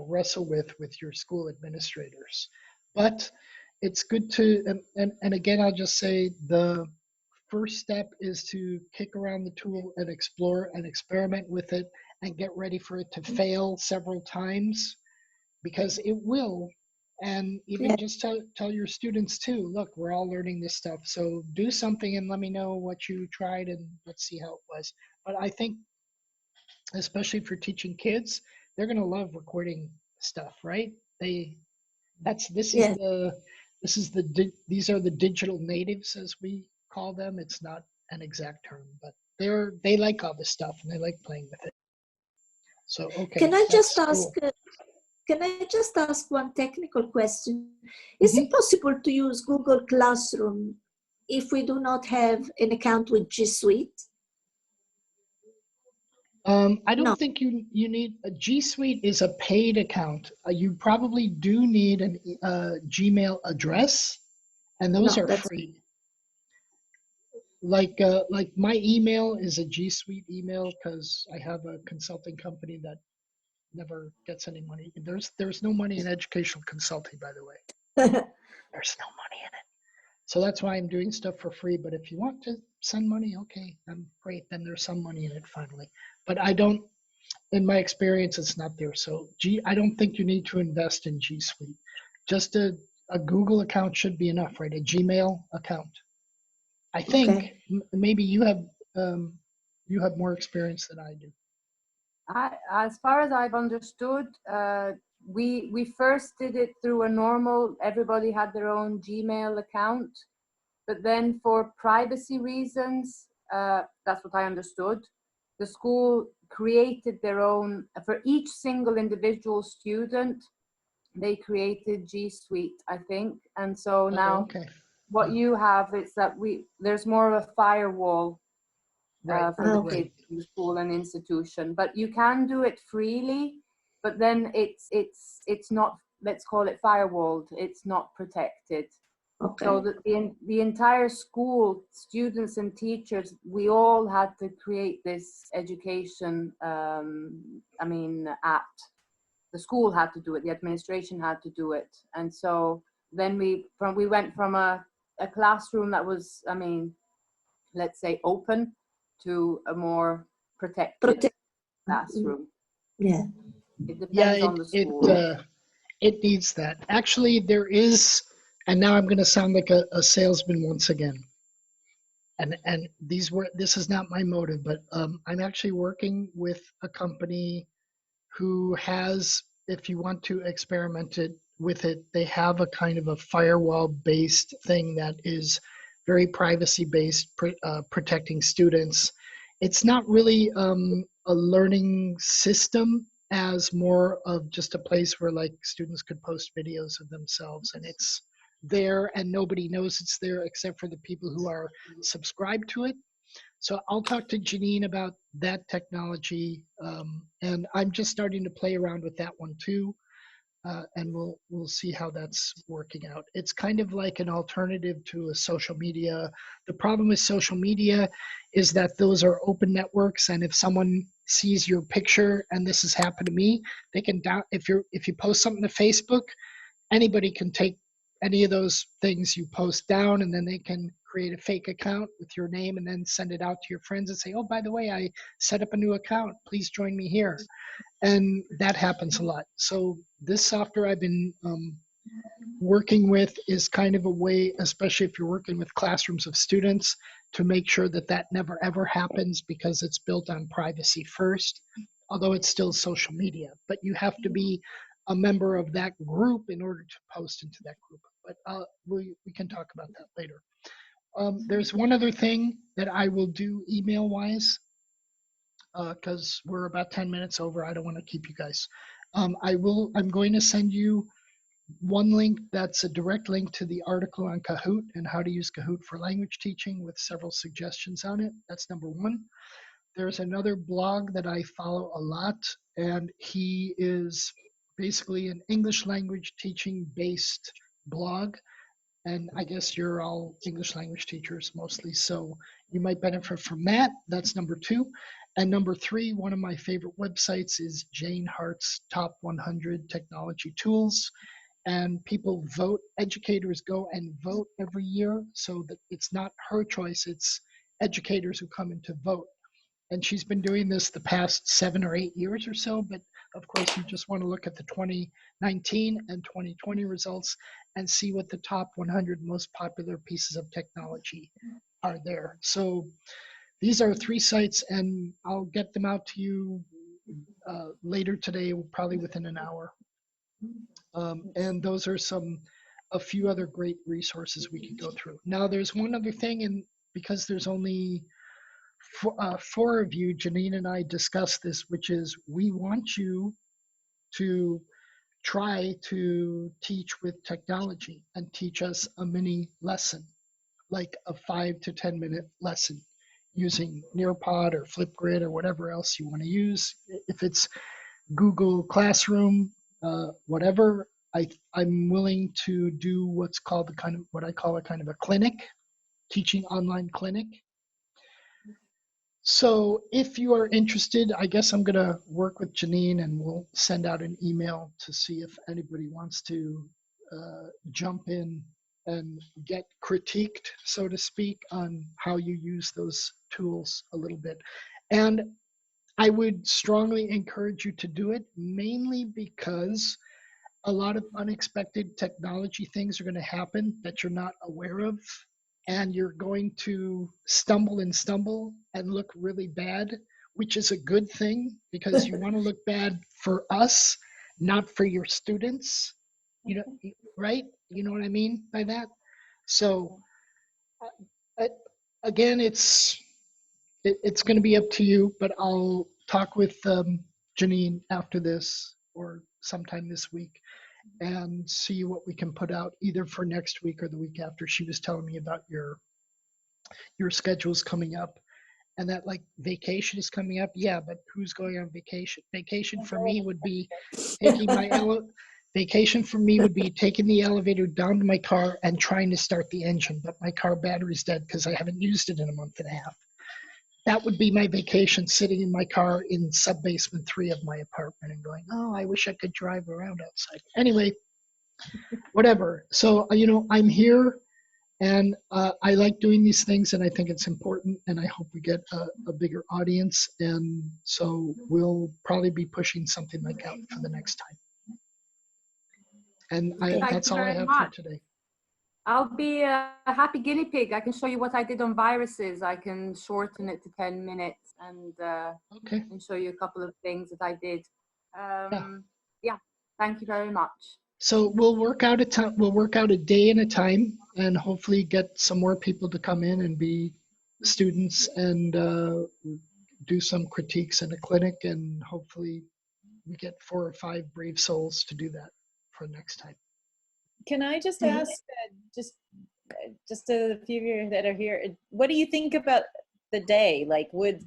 wrestle with your school administrators. But it's good to, and again, I'll just say the first step is to kick around the tool and explore and experiment with it and get ready for it to fail several times, because it will. And even Yeah. just tell your students too, look, we're all learning this stuff, so do something and let me know what you tried and let's see how it was. But I think especially for teaching kids, they're going to love recording stuff, right? This is Yes. these are the digital natives, as we call them. It's not an exact term, but they like all this stuff and they like playing with it. So Can okay, I just that's ask? cool. Can I just ask one technical question? Is Mhm. it possible to use Google Classroom if we do not have an account with G Suite? I don't No, think you need a G Suite is a paid account. You probably do need an Gmail address, and those no, are that's free. Like my email is a G Suite email because I have a consulting company that never gets any money. There's no money in educational consulting, by the way. There's no money in it. So that's why I'm doing stuff for free. But if you want to send money, okay, I'm great. Then there's some money in it finally. But I don't, in my experience, it's not there. So I don't think you need to invest in G Suite. Just a Google account should be enough, right? A Gmail account. I think okay. maybe you have more experience than I do. As far as I've understood, we first did it through a normal, everybody had their own Gmail account, but then for privacy reasons, that's what I understood, the school created their own, for each single individual student, they created G Suite, I think. And so Oh, now okay. what you have is that there's more of a firewall Right, for the right. kids in the school and institution, but you can do it freely, but then it's not, let's call it firewalled, it's not protected. Okay. So the entire school, students and teachers, we all had to create this education app. The school had to do it, the administration had to do it. And so then we went from a classroom that was, let's say open, to a more protected classroom. Yeah. It Yeah, depends on the school. it needs that. Actually, there is, and now I'm going to sound like a salesman once again. And this is not my motive, but I'm actually working with a company who has, if you want to experiment with it, they have a kind of a firewall based thing that is very privacy based, protecting students. It's not really a learning system, as more of just a place where like students could post videos of themselves, and it's there and nobody knows it's there except for the people who are subscribed to it. So I'll talk to Janine about that technology, and I'm just starting to play around with that one too, and we'll see how that's working out. It's kind of like an alternative to a social media. The problem with social media is that those are open networks, and if someone sees your picture, and this has happened to me, they can if you post something to Facebook, anybody can take any of those things you post down, and then they can create a fake account with your name and then send it out to your friends and say, oh, by the way, I set up a new account, please join me here. And that happens a lot. So this software I've been working with is kind of a way, especially if you're working with classrooms of students, to make sure that that never ever happens, because it's built on privacy first, although it's still social media. But you have to be a member of that group in order to post into that group. But we can talk about that later. There's one other thing that I will do email-wise, because we're about 10 minutes over. I don't want to keep you guys. I'm going to send you one link that's a direct link to the article on Kahoot and how to use Kahoot for language teaching with several suggestions on it. That's number one. There's another blog that I follow a lot, and he is basically an English language teaching based blog. And I guess you're all English language teachers mostly, so you might benefit from that. That's number two. And number three, one of my favorite websites is Jane Hart's Top 100 Technology Tools. And people vote, educators go and vote every year, so that it's not her choice, it's educators who come in to vote. And she's been doing this the past 7 or 8 years or so, but of course you just want to look at the 2019 and 2020 results and see what the top 100 most popular pieces of technology are there. So these are 3 sites, and I'll get them out to you later today, probably within an hour. And those are a few other great resources we could go through. Now there's one other thing, and because there's only 4 of you, Janine and I discussed this, which is we want you to try to teach with technology and teach us a mini lesson, like a 5 to 10 minute lesson using Nearpod or Flipgrid or whatever else you want to use. If it's Google Classroom, whatever, I'm willing to do what's called what I call a kind of a clinic, teaching online clinic. So if you are interested, I guess I'm going to work with Janine and we'll send out an email to see if anybody wants to jump in and get critiqued, so to speak, on how you use those tools a little bit. And I would strongly encourage you to do it, mainly because a lot of unexpected technology things are going to happen that you're not aware of, and you're going to stumble and look really bad, which is a good thing because you want to look bad for us, not for your students. You know, right? You know what I mean by that? So again, it's going to be up to you, but I'll talk with Janine after this or sometime this week and see what we can put out either for next week or the week after. She was telling me about your schedules coming up and that like vacation is coming up. Yeah, but who's going on vacation? Vacation for me would be taking taking the elevator down to my car and trying to start the engine, but my car battery's dead because I haven't used it in a month and a half. That would be my vacation, sitting in my car in sub-basement 3 of my apartment and going, oh, I wish I could drive around outside. Anyway, whatever. So, I'm here and I like doing these things and I think it's important and I hope we get a bigger audience. And so we'll probably be pushing something like that for the next time. And that's all I have for today. I'll be a happy guinea pig. I can show you what I did on viruses. I can shorten it to 10 minutes and show you a couple of things that I did. Yeah, thank you very much. So we'll work out a day and a time and hopefully get some more people to come in and be students and do some critiques in a clinic, and hopefully we get 4 or 5 brave souls to do that for next time. Can I just ask, just a few of you that are here, what do you think about the day? Like, would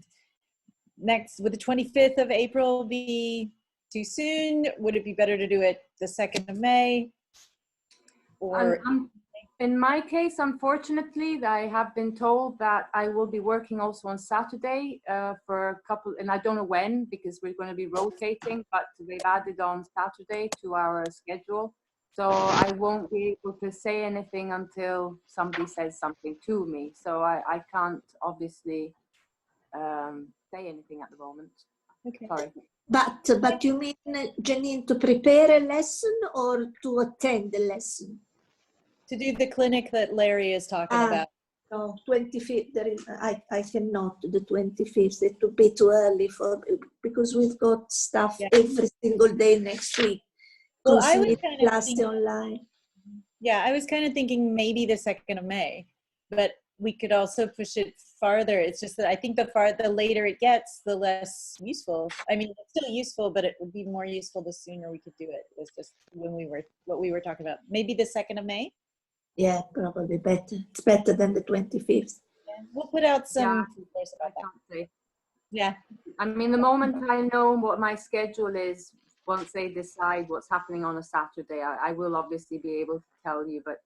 the 25th of April be too soon? Would it be better to do it the 2nd of May? Or in my case, unfortunately, I have been told that I will be working also on Saturday for a couple, and I don't know when because we're going to be rotating, but they've added on Saturday to our schedule. So I won't be able to say anything until somebody says something to me. So I can't obviously say anything at the moment. Okay. Sorry. But you mean, Janine, to prepare a lesson or to attend the lesson? To do the clinic that Larry is talking about. No, 25th. I cannot do the 25th. It would be too early because we've got stuff every single day next week. Well, I was consider kind of class thinking, online. yeah, I was kind of thinking maybe the 2nd of May, but we could also push it farther. It's just that I think the later it gets, the less useful. I mean, it's still useful, but it would be more useful the sooner we could do it. It was just what we were talking about. Maybe the 2nd of May. Yeah, probably better. It's better than the 25th. Yeah. We'll put out some feelers I about that. can't say. Yeah. I mean, the moment I know what my schedule is, once they decide what's happening on a Saturday, I will obviously be able to tell you, but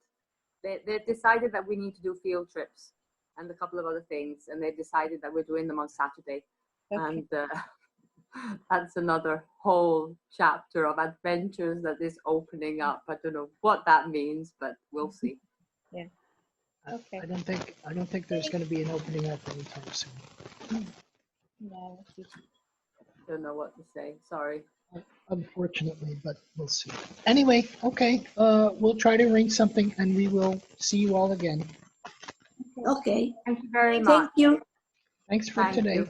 they've decided that we need to do field trips and a couple of other things, and they've decided that we're doing them on Saturday. Okay. And that's another whole chapter of adventures that is opening up. I don't know what that means, but we'll see. Yeah. Okay. I don't think there's going to be an opening up anytime soon. No. Don't know what to say. Sorry. Unfortunately, but we'll see. Anyway, okay. We'll try to arrange something, and we will see you all again. Okay. Thank you very much. Thank you. Thanks for Thank today. you.